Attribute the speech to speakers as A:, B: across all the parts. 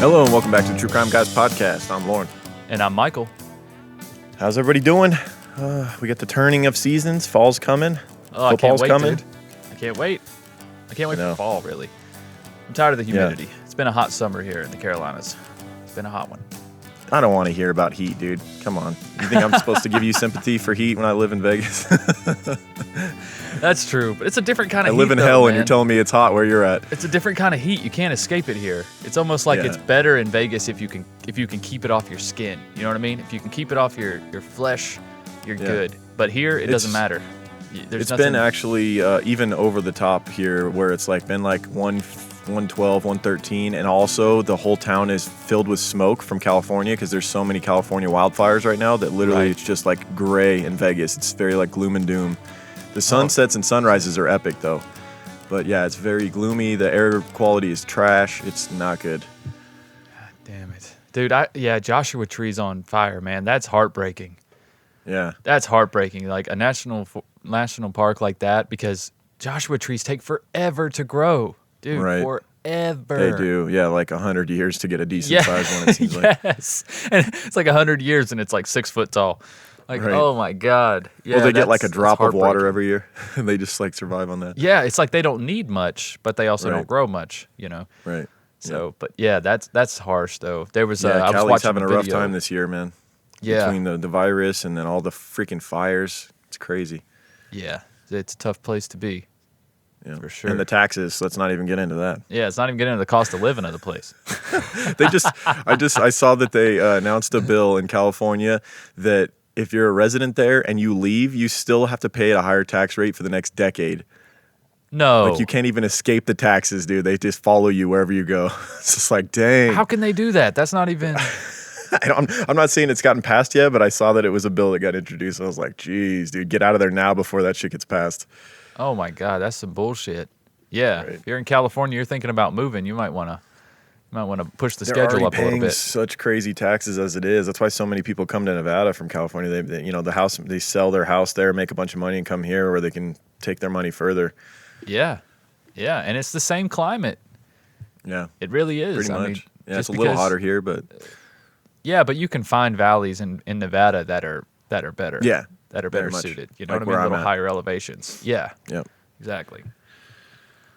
A: Hello and welcome back to the True Crime Guys podcast. I'm Lauren.
B: And I'm Michael.
A: How's everybody doing? We got the turning of seasons. Fall's coming.
B: Oh,
A: Football's
B: I can't wait,
A: coming.
B: dude. I can't wait. I can't wait
A: I know.
B: for fall, really. I'm tired of the humidity. It's been a hot summer here in the Carolinas. It's been a hot one.
A: I don't want to hear about heat, dude. Come on. You think I'm supposed to give you sympathy for heat when I live in Vegas?
B: That's true, but it's a different kind of
A: I
B: heat.
A: live in
B: though,
A: hell
B: man.
A: and you're telling me it's hot where you're at.
B: It's a different kind of heat. You can't escape it here. It's almost like it's better in Vegas if you can keep it off your skin. You know what I mean? If you can keep it off your flesh, you're good. But here, it doesn't matter.
A: It's been actually even over the top here where it's like been like 112, 113, and also the whole town is filled with smoke from California because there's so many California wildfires right now that literally it's just like gray in Vegas. It's very like gloom and doom. The sunsets and sunrises are epic though. But yeah, it's very gloomy. The air quality is trash. It's not good.
B: God damn it. Dude, Joshua Tree's on fire, man. That's heartbreaking.
A: Yeah.
B: That's heartbreaking. Like a national park like that, because Joshua trees take forever to grow. Dude, forever.
A: They do. Yeah, like 100 years to get a decent size one, it seems like.
B: Yes. And it's like 100 years and it's like 6 foot tall. Like, oh my God. Yeah,
A: well, they get like a drop of water every year. And they just like survive on that.
B: Yeah, it's like they don't need much, but they also don't grow much, you know?
A: Right.
B: So, but yeah, that's harsh though. There was,
A: I was
B: Cali's
A: having a rough time this year, man.
B: Yeah.
A: Between the virus and then all the freaking fires. It's crazy.
B: Yeah. It's a tough place to be.
A: Yeah,
B: for sure.
A: And the taxes, let's not even get into that.
B: Yeah, it's not even getting into the cost of living of the place.
A: I saw that they announced a bill in California that if you're a resident there and you leave, you still have to pay at a higher tax rate for the next decade.
B: No.
A: Like you can't even escape the taxes, dude. They just follow you wherever you go. It's just like, dang.
B: How can they do that? That's not even...
A: I'm not saying it's gotten passed yet, but I saw that it was a bill that got introduced. And I was like, geez, dude, get out of there now before that shit gets passed.
B: Oh my God, that's some bullshit. Yeah,
A: Right.
B: If you're in California, you're thinking about moving, you might want to push the
A: They're
B: schedule up a little
A: paying
B: bit.
A: such crazy taxes as it is. That's why so many people come to Nevada from California. They sell their house there, make a bunch of money, and come here where they can take their money further.
B: Yeah, and it's the same climate.
A: Yeah,
B: it really is.
A: pretty much.
B: I mean,
A: It's a little hotter here, but
B: yeah, but you can find valleys in Nevada that are better.
A: Yeah,
B: that are better suited. You know
A: like
B: what I mean?
A: where I'm
B: Little
A: at.
B: higher elevations. Yeah.
A: Yep.
B: Exactly.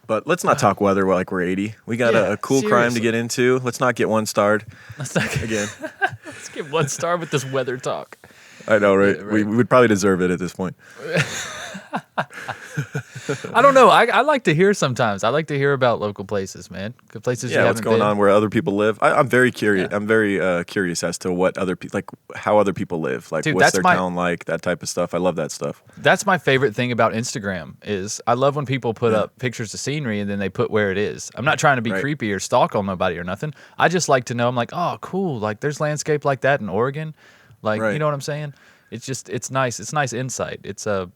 A: But let's not talk weather like we're 80. We got a cool crime to
B: seriously.
A: get into. Let's not get one starred
B: Let's not
A: again.
B: Let's get 1 star with this weather talk.
A: I know, right?
B: Yeah,
A: We would probably deserve it at this point.
B: I don't know. I like to hear sometimes. I like to hear about local places, man. Good places you
A: Yeah,
B: haven't
A: what's going
B: been.
A: on where other people live? I'm very curious.
B: Yeah.
A: I'm very curious as to what other people like, how other people live. Like,
B: Dude,
A: what's
B: that's
A: their
B: my-
A: town like? That type of stuff. I love that stuff.
B: That's my favorite thing about Instagram is I love when people put up pictures of scenery and then they put where it is. I'm not trying to be creepy or stalk on nobody or nothing. I just like to know. I'm like, oh, cool. Like there's landscape like that in Oregon. Like, you know what I'm saying? It's just, it's nice. It's nice insight. It's a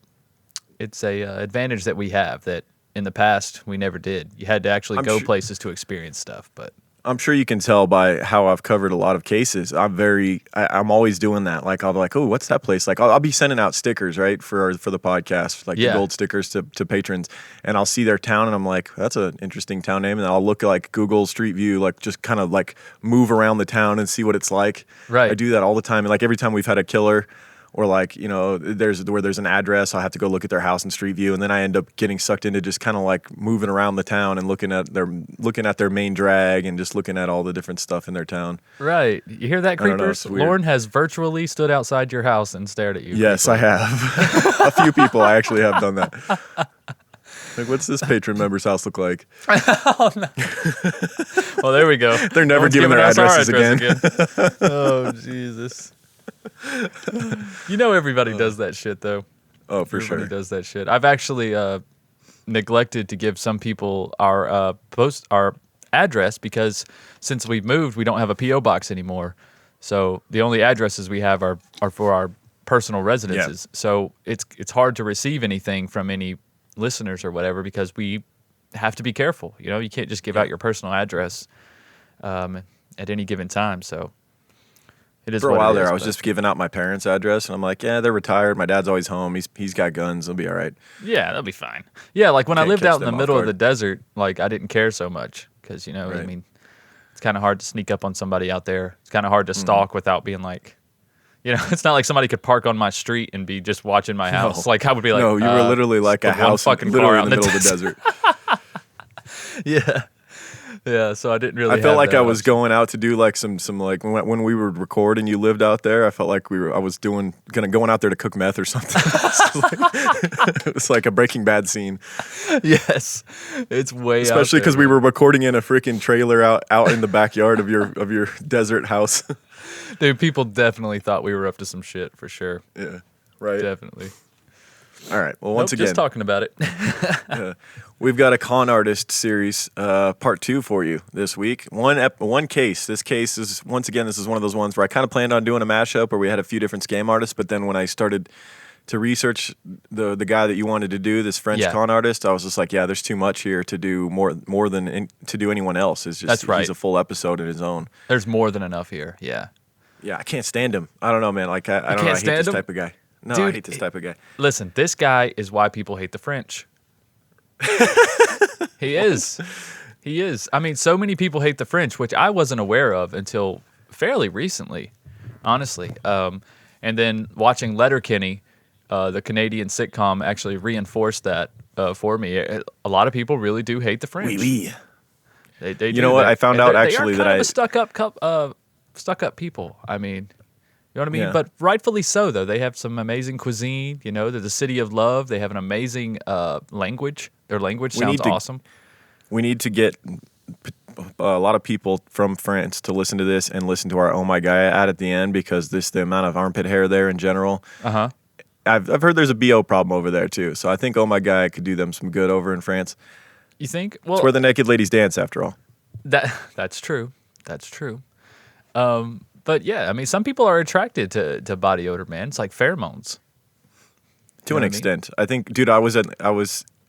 B: advantage that we have that in the past we never did. You had to actually go places to experience stuff, but
A: I'm sure you can tell by how I've covered a lot of cases. I'm always doing that. Like I'll be like, oh, what's that place? Like I'll be sending out stickers, right, for the podcast, like the gold stickers to patrons, and I'll see their town and I'm like, that's an interesting town name, and then I'll look at like Google Street View, like just kind of like move around the town and see what it's like.
B: Right.
A: I do that all the time, and like every time we've had a killer. Or like, you know, there's an address, I'll have to go look at their house in Street View, and then I end up getting sucked into just kind of like moving around the town and looking at their main drag and just looking at all the different stuff in their town.
B: Right. You hear that,
A: I don't know,
B: creepers?
A: it's weird.
B: Lauren has virtually stood outside your house and stared at you.
A: Yes, I have. A few people I actually have done that. Like, what's this patron member's house look like?
B: Oh, no. Well, there we go.
A: They're never giving their
B: us our
A: addresses
B: address
A: again.
B: Oh, Jesus. You know everybody does that shit, though.
A: Oh, for
B: Everybody
A: sure.
B: does that shit. I've actually neglected to give some people our address because since we've moved, we don't have a P.O. box anymore. So the only addresses we have are for our personal residences. Yeah. So it's hard to receive anything from any listeners or whatever because we have to be careful. You know, you can't just give out your personal address at any given time. So it is
A: for a
B: what
A: while
B: it
A: there,
B: is,
A: I was
B: but-
A: just giving out my parents' address, and I'm like, yeah, they're retired. My dad's always home. He's got guns. He'll be all right.
B: Yeah, that'll be fine. Yeah, like when I
A: Can't
B: lived
A: catch
B: out in the
A: them off
B: middle of
A: guard.
B: the desert, like I didn't care so much because, you know, I
A: Right.
B: mean, It's kind of hard to sneak up on somebody out there. It's kind of hard to stalk without being like, it's not like somebody could park on my street and be just watching my house.
A: No.
B: Like I would be like,
A: no, you were literally like a house
B: fucking
A: literally
B: car
A: in
B: out
A: the middle of the desert.
B: Yeah. Yeah, so I didn't really
A: I felt
B: have
A: like
B: that
A: I was
B: option.
A: going out to do like some like when we would record and you lived out there. I felt like I was going out there to cook meth or something. It was like a Breaking Bad scene.
B: Yes. It's way
A: Especially because we were recording in a freaking trailer out in the backyard of your desert house.
B: Dude, people definitely thought we were up to some shit for sure.
A: Yeah, right.
B: Definitely.
A: All right. Well, once again,
B: just talking about it.
A: we've got a con artist series, part 2 for you this week. One case. This case is once again. This is one of those ones where I kind of planned on doing a mashup where we had a few different scam artists, but then when I started to research the guy that you wanted to do, this French con artist, I was just like, yeah, there's too much here to do more than to do anyone else. It's just
B: That's right.
A: He's a full episode in his own.
B: There's more than enough here. Yeah.
A: Yeah, I can't stand him. I don't know, man. Like I don't know. I hate
B: stand
A: this
B: him?
A: type of guy. No,
B: Dude,
A: I hate this type of guy.
B: Listen, this guy is why people hate the French. He is. He is. I mean, so many people hate the French, which I wasn't aware of until fairly recently, honestly. And then watching Letterkenny, the Canadian sitcom, actually reinforced that for me. A lot of people really do hate the French.
A: Oui, oui.
B: They
A: You
B: do
A: know what?
B: that.
A: I found
B: And
A: out
B: they
A: actually
B: are
A: that
B: kind of a stuck up people. I mean, you know what I mean?
A: Yeah.
B: But rightfully so, though. They have some amazing cuisine. They're the city of love. They have an amazing language. Their language sounds awesome.
A: We need to get a lot of people from France to listen to this and listen to our "Oh My Guy" ad at the end because the amount of armpit hair there in general. I've heard there's a BO problem over there too, so I think "Oh My Guy" could do them some good over in France.
B: You think? Well,
A: It's where the naked ladies dance, after all.
B: That's true. That's true. But yeah, I mean, some people are attracted to body odor, man. It's like pheromones.
A: To an extent, I think, dude. I was at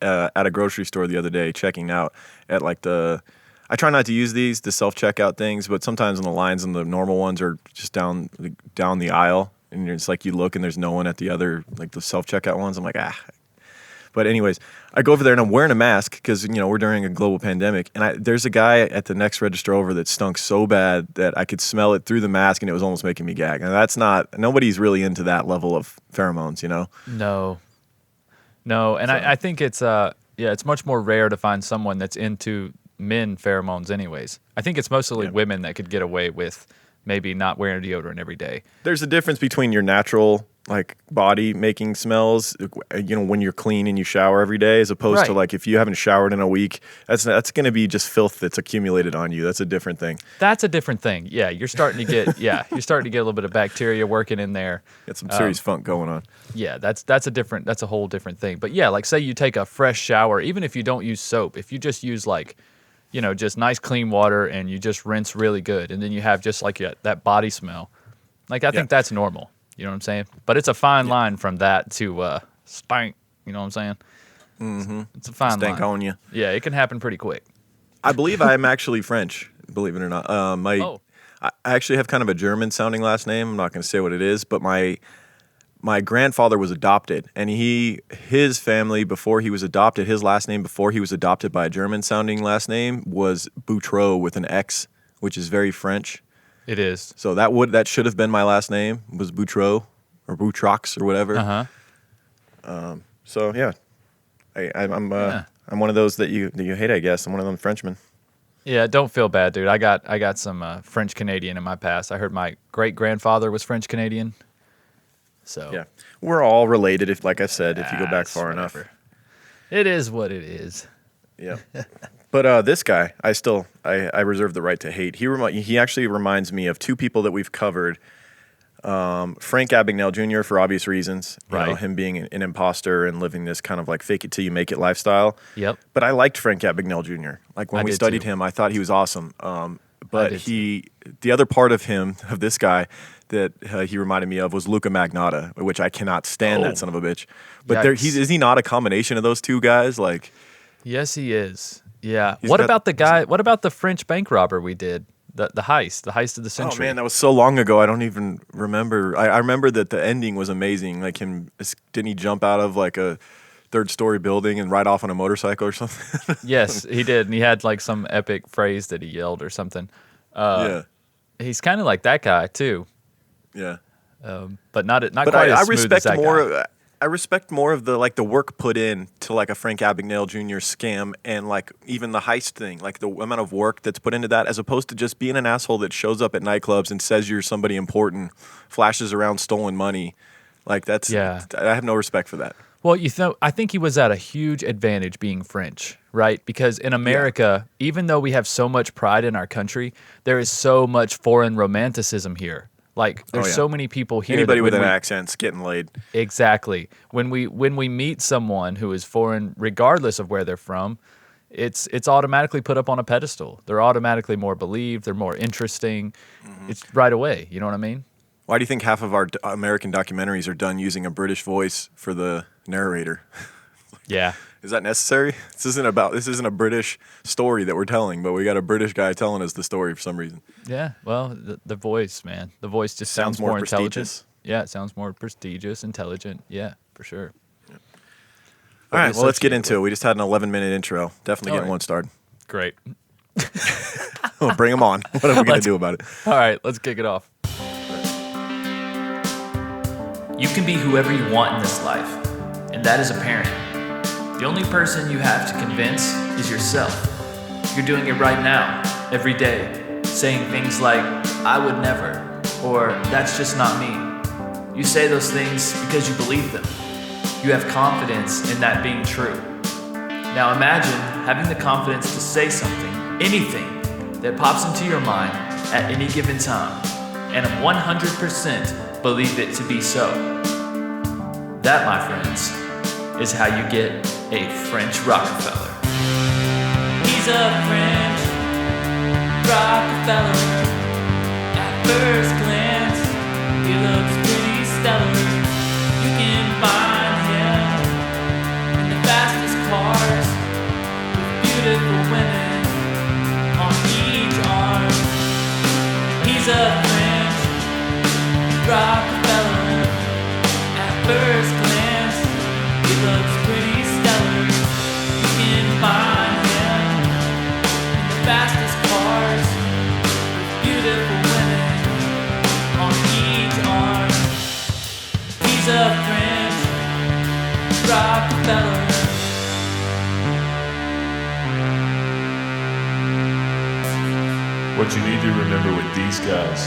A: a grocery store the other day checking out at like I try not to use the self-checkout things, but sometimes in the lines and the normal ones are just down the aisle, and it's like you look and there's no one at the other, like the self-checkout ones. I'm like, ah. But anyways, I go over there and I'm wearing a mask because we're during a global pandemic, and there's a guy at the next register over that stunk so bad that I could smell it through the mask, and it was almost making me gag. And nobody's really into that level of pheromones,
B: No, and I think it's it's much more rare to find someone that's into men pheromones anyways. I think it's mostly women that could get away with maybe not wearing deodorant every day.
A: There's a difference between your natural like body making smells, when you're clean and you shower every day, as opposed to like if you haven't showered in a week, that's going to be just filth that's accumulated on you. That's a different thing.
B: That's a different thing. Yeah, you're starting to get a little bit of bacteria working in there.
A: Get some serious funk going on.
B: Yeah, that's a whole different thing. But yeah, like say you take a fresh shower, even if you don't use soap, if you just use like, just nice clean water and you just rinse really good, and then you have just like that body smell. Like I think that's normal. You know what I'm saying? But it's a fine line from that to stank. You know what I'm saying?
A: Mm-hmm.
B: It's a fine line.
A: Stank on you.
B: Yeah, it can happen pretty quick.
A: I believe I am actually French, believe it or not. I actually have kind of a German-sounding last name. I'm not going to say what it is, but my grandfather was adopted, and his family, before he was adopted, his last name before he was adopted by a German-sounding last name was Boutreau with an X, which is very French.
B: It is.
A: So that should have been my last name, was Boutreau or Boutrox or whatever. So yeah, I'm one of those that you hate, I guess. I'm one of them Frenchmen.
B: Yeah, don't feel bad, dude. I got some French Canadian in my past. I heard my great grandfather was French Canadian. So
A: yeah, we're all related. If, like I said, if you go back far enough,
B: it is what it is.
A: Yeah. But this guy, I reserve the right to hate. He actually reminds me of two people that we've covered. Frank Abagnale Jr. for obvious reasons, him being an imposter and living this kind of like fake it till you make it lifestyle.
B: Yep.
A: But I liked Frank Abagnale Jr. Like when we studied him, I thought he was awesome. But the other part of this guy that he reminded me of was Luca Magnotta, which I cannot stand that son of a bitch. But is he not a combination of those two guys? Like,
B: yes, he is. Yeah. What about the French bank robber we did? The heist of the century.
A: Oh man, that was so long ago. I don't even remember. I remember that the ending was amazing. Like didn't he jump out of like a third-story building and ride off on a motorcycle or something?
B: Yes, he did, and he had like some epic phrase that he yelled or something.
A: Yeah.
B: He's kind of like that guy too,
A: Yeah.
B: but not
A: But
B: quite
A: I
B: as smooth as
A: respect
B: that
A: more.
B: guy.
A: I respect more of the work put in to like a Frank Abagnale Jr. scam and like even the heist thing, like the amount of work that's put into that, as opposed to just being an asshole that shows up at nightclubs and says you're somebody important, flashes around stolen money. Like that's
B: Yeah.
A: I have no respect for that.
B: Well, I think he was at a huge advantage being French, right? Because in America, even though we have so much pride in our country, there is so much foreign romanticism here. Like, there's
A: yeah.
B: so many people here
A: Anybody
B: that
A: with
B: when
A: an
B: we
A: accent's getting laid.
B: exactly when we meet someone who is foreign, regardless of where they're from, it's automatically put up on a pedestal. They're automatically more believed. They're more interesting. It's right away. You know what I mean?
A: Why do you think half of our American documentaries are done using a British voice for the narrator?
B: Yeah.
A: Is that necessary? This isn't a British story that we're telling, but we got a British guy telling us the story for some reason.
B: Yeah, well, the voice, man. The voice just sounds
A: more
B: more intelligent.
A: prestigious.
B: Yeah, it sounds more prestigious, intelligent. Yeah, for sure.
A: All right, well, let's get
B: associated
A: into it. We just had an 11-minute intro. Definitely
B: All
A: getting
B: right.
A: one started.
B: Great.
A: Well, bring them on. What are we going to do about it?
B: All right, let's kick it off.
C: You can be whoever you want in this life, and that is apparent. The only person you have to convince is yourself. You're doing it right now, every day, saying things like, I would never, or that's just not me. You say those things because you believe them. You have confidence in that being true. Now imagine having the confidence to say something, anything, that pops into your mind at any given time, and 100% believe it to be so. That, my friends, is how you get a French Rockefeller. He's a French Rockefeller. At first glance, he looks pretty stellar. You can find him in the fastest cars with beautiful women on each arm. He's a French Rockefeller. At first glance, he looks pretty stellar. You can find him in the fastest cars with beautiful women on each arm. He's a French Rockefeller.
D: What you need to remember with these guys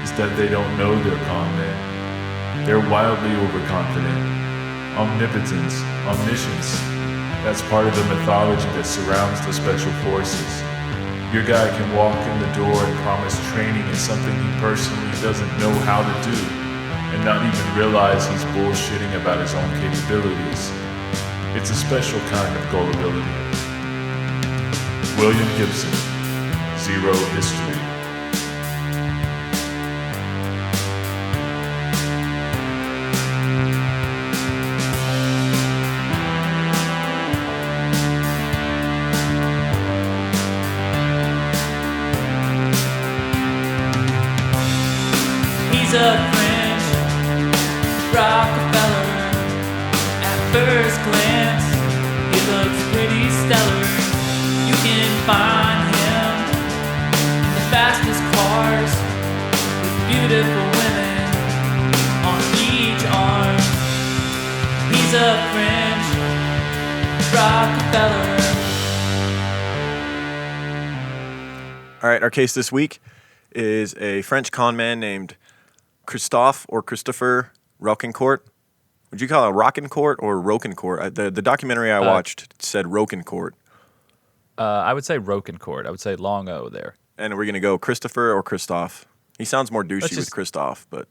D: is that they don't know they're con men. They're wildly overconfident. Omnipotence, omniscience, that's part of the mythology that surrounds the special forces. Your guy can walk in the door and promise training in something he personally doesn't know how to do, and not even realize he's bullshitting about his own capabilities. It's a special kind of gullibility. William Gibson, Zero History.
C: He's a French Rockefeller. At first glance, he looks pretty stellar. You can find him in the fastest cars with beautiful women on each arm. He's a French Rockefeller.
A: All right, our case this week is a French con man named Christophe or Christopher Rocancourt. Would you call it Rocancourt or Rocancourt? The documentary I watched said Rocancourt.
B: I would say Rocancourt. I would say long O there.
A: And we're going to go Christopher or Christophe. He sounds more douchey with
B: just-
A: Christophe, but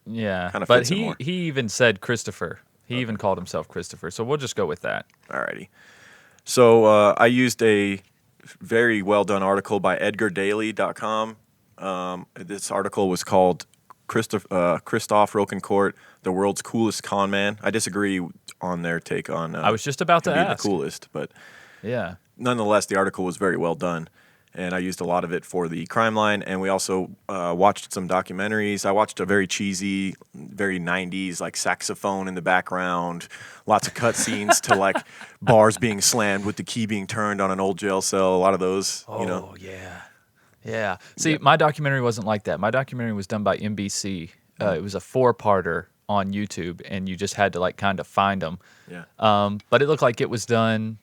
B: Yeah,
A: Kinda
B: but
A: fits it more.
B: he even said Christopher. He even called himself Christopher. So we'll just go with that.
A: alrighty. So I used a very well done article by EdgarDaily.com. This article was called Christophe Rocancourt, the world's coolest con man. I disagree on their take on
B: I was just about to
A: being
B: ask.
A: the coolest, but
B: Yeah.
A: nonetheless, the article was very well done, and I used a lot of it for the crime line. And we also watched some documentaries. I watched a very cheesy, very 90s, like saxophone in the background, lots of cutscenes to like bars being slammed with the key being turned on an old jail cell. A lot of those, you know.
B: Oh, yeah. Yeah. See, my documentary wasn't like that. My documentary was done by NBC. It was a 4-parter on YouTube, and you just had to like kind of find them.
A: Yeah.
B: But it looked like it was done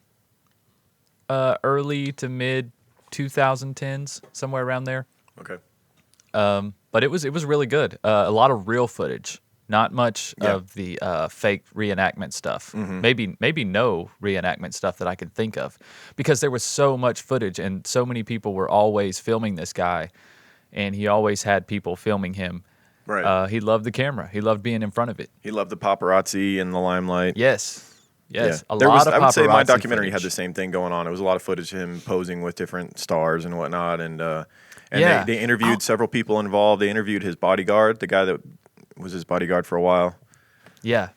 B: early to mid 2010s, somewhere around there.
A: Okay.
B: But it was really good. A lot of real footage, not much of the fake reenactment stuff. Maybe no reenactment stuff that I can think of, because there was so much footage and so many people were always filming this guy, and he always had people filming him.
A: Right.
B: He loved the camera. He loved being in front of it.
A: He loved the paparazzi and the limelight.
B: Yes.
A: Yeah.
B: A lot of
A: I would say my
B: paparazzi
A: documentary had
B: footage.
A: the same thing going on. It was a lot of footage of him posing with different stars and whatnot, and
B: Yeah.
A: they interviewed several people involved. They interviewed his bodyguard, the guy that was his bodyguard for a while.
B: Yeah.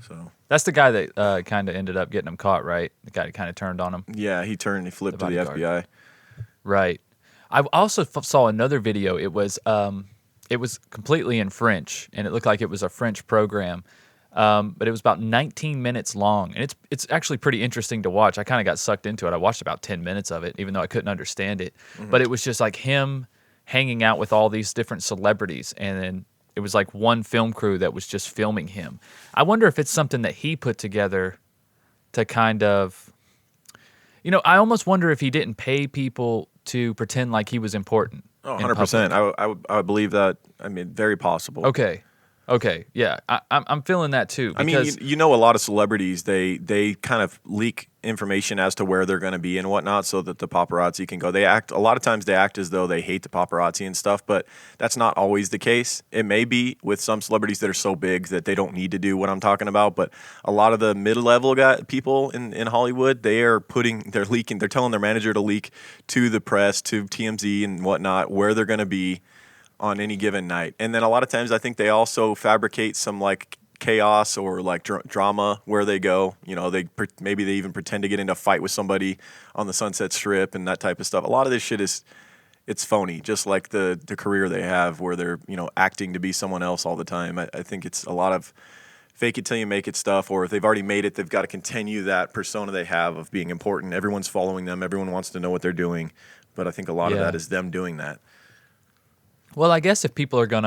A: So
B: That's the guy that kind of ended up getting him caught, right? The guy that kind of turned on him.
A: yeah, he flipped
B: The
A: to the
B: bodyguard.
A: FBI.
B: Right. I also saw another video. It was completely in French, and it looked like it was a French program. But it was about 19 minutes long, and it's actually pretty interesting to watch. I kind of got sucked into it. I watched about 10 minutes of it, even though I couldn't understand it. But it was just like him hanging out with all these different celebrities, and then it was like one film crew that was just filming him. I wonder if it's something that he put together to kind of, I almost wonder if he didn't pay people to pretend like he was important.
A: Oh,
B: in
A: 100%.
B: public.
A: I would believe that. I mean, very possible.
B: Okay, yeah, I'm feeling that too.
A: I mean, you know, a lot of celebrities, they kind of leak information as to where they're going to be and whatnot, so that the paparazzi can go. A lot of times they act as though they hate the paparazzi and stuff, but that's not always the case. It may be with some celebrities that are so big that they don't need to do what I'm talking about, but a lot of the mid-level people in Hollywood, they're leaking, they're telling their manager to leak to the press, to TMZ and whatnot, where they're going to be on any given night. And then a lot of times I think they also fabricate some like chaos or like drama where they go. Maybe they even pretend to get into a fight with somebody on the Sunset Strip and that type of stuff. A lot of this shit it's phony, just like the career they have where they're, acting to be someone else all the time. I think it's a lot of fake it till you make it stuff, or if they've already made it, they've got to continue that persona they have of being important. Everyone's following them. Everyone wants to know what they're doing. But I think a lot of that is them doing that.
B: Well, I guess if people are going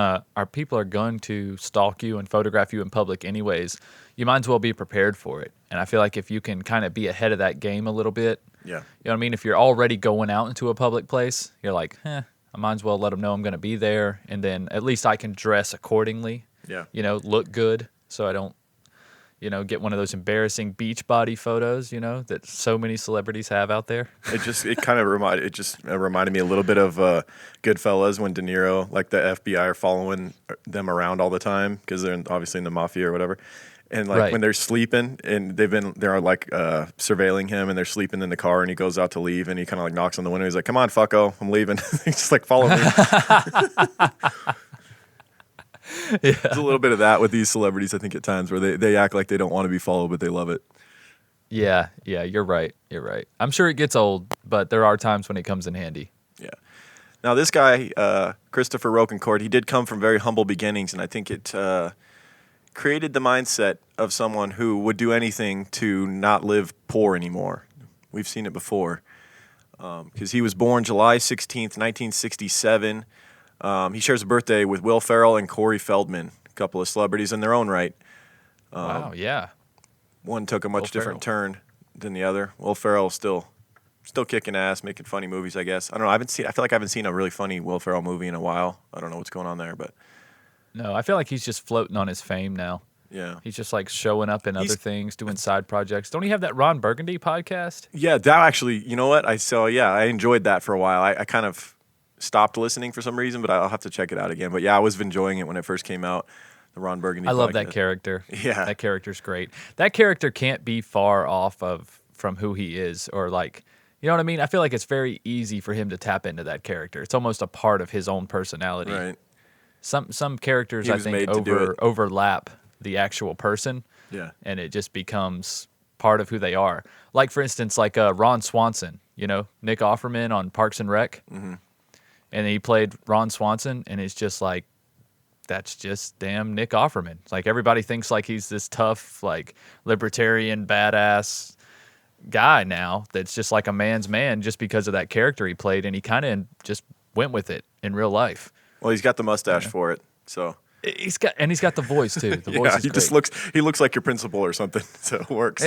B: to stalk you and photograph you in public anyways, you might as well be prepared for it. And I feel like if you can kind of be ahead of that game a little bit,
A: Yeah.
B: you know what I mean? If you're already going out into a public place, you're like, I might as well let them know I'm going to be there, and then at least I can dress accordingly.
A: Yeah.
B: Look good, so I don't, get one of those embarrassing beach body photos, that so many celebrities have out there.
A: It reminded me a little bit of Goodfellas when De Niro, like the FBI are following them around all the time because they're obviously in the mafia or whatever. And like when they're sleeping and they're like surveilling him and they're sleeping in the car and he goes out to leave and he kind of like knocks on the window. He's like, "Come on, fucko, I'm leaving." He's just like, "Follow me."
B: Yeah.
A: There's a little bit of that with these celebrities, I think, at times where they act like they don't want to be followed, but they love it.
B: Yeah, you're right. I'm sure it gets old, but there are times when it comes in handy.
A: Yeah. Now, this guy, Christopher Rocancourt, he did come from very humble beginnings, and I think it created the mindset of someone who would do anything to not live poor anymore. We've seen it before. Because he was born July 16th, 1967. He shares a birthday with Will Ferrell and Corey Feldman, a couple of celebrities in their own right.
B: Wow, yeah.
A: One took a much different turn than the other. Will Ferrell still kicking ass, making funny movies, I guess. I don't know. I feel like I haven't seen a really funny Will Ferrell movie in a while. I don't know what's going on there, but
B: No, I feel like he's just floating on his fame now.
A: yeah.
B: He's just like showing up in other things, doing side projects. Don't he have that Ron Burgundy podcast?
A: Yeah, that actually, you know what? I enjoyed that for a while. I kind of stopped listening for some reason, but I'll have to check it out again. But yeah, I was enjoying it when it first came out. The Ron Burgundy.
B: I love
A: podcast.
B: that character.
A: Yeah.
B: That character's great. That character can't be far off from who he is, or like, you know what I mean? I feel like it's very easy for him to tap into that character. It's almost a part of his own personality.
A: Right.
B: Some characters,
A: He
B: I
A: was
B: think,
A: made to do it.
B: overlap the actual person.
A: Yeah.
B: And it just becomes part of who they are. Like, for instance, like Ron Swanson, Nick Offerman on Parks and Rec. Mm-hmm. And he played Ron Swanson, and it's just like, that's just damn Nick Offerman. It's like everybody thinks like he's this tough, like libertarian, badass guy now that's just like a man's man just because of that character he played. And he kind of just went with it in real life.
A: Well, he's got the mustache for it, so.
B: He's got the voice too. The voice is
A: he
B: great.
A: just looks like your principal or something, so it works.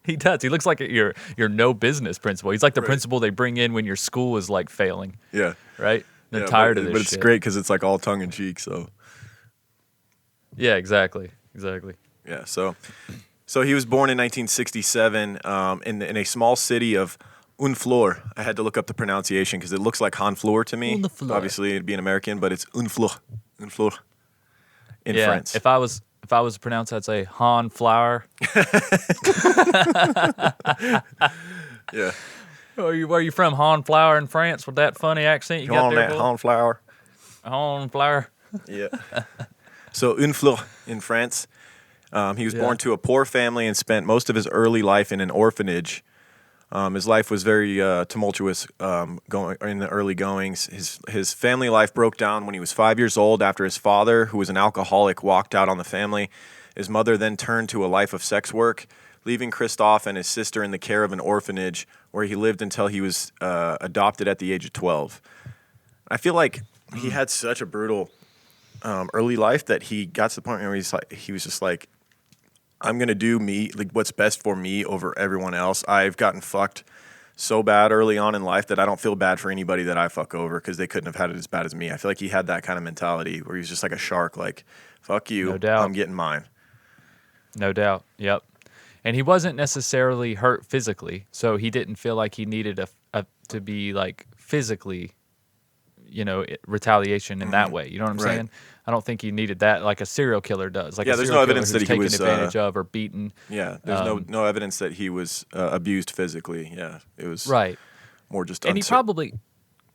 B: He does. He looks like your no business principal. He's like the principal they bring in when your school is like failing.
A: Yeah.
B: Right? They're tired of this
A: But it's
B: shit.
A: great because it's like all tongue in cheek, so.
B: Yeah, exactly.
A: Yeah, so he was born in 1967 in a small city of Honfleur. I had to look up the pronunciation because it looks like Honfleur to me.
B: Honfleur.
A: Obviously, it'd be an American, but it's Honfleur in
B: Yeah,
A: France.
B: if I was to pronounce, I'd say Han Flower.
A: Yeah.
B: Where are you from? Han Flower in France with that funny accent you
A: Come
B: got
A: on,
B: there,
A: that
B: boy?
A: Honfleur.
B: Han Flower.
A: Yeah. So Honfleur in France. He was born to a poor family and spent most of his early life in an orphanage. His life was very tumultuous going in the early goings. His family life broke down when he was 5 years old after his father, who was an alcoholic, walked out on the family. His mother then turned to a life of sex work, leaving Christophe and his sister in the care of an orphanage where he lived until he was adopted at the age of 12. I feel like he had such a brutal early life that he got to the point where he was just like, I'm going to do me, like what's best for me over everyone else. I've gotten fucked so bad early on in life that I don't feel bad for anybody that I fuck over because they couldn't have had it as bad as me. I feel like he had that kind of mentality where he was just like a shark, like, fuck you,
B: No doubt.
A: I'm getting mine.
B: No doubt. Yep. And he wasn't necessarily hurt physically, so he didn't feel like he needed to be like physically, retaliation in that way. You know what I'm
A: Right.
B: saying? I don't think he needed that like a serial killer does. Like
A: Yeah,
B: a
A: there's
B: serial
A: no evidence
B: killer
A: that
B: who's
A: he
B: taken
A: was,
B: advantage of or beaten.
A: Yeah, there's no evidence that he was abused physically. Yeah, it was
B: Right.
A: more just
B: And he probably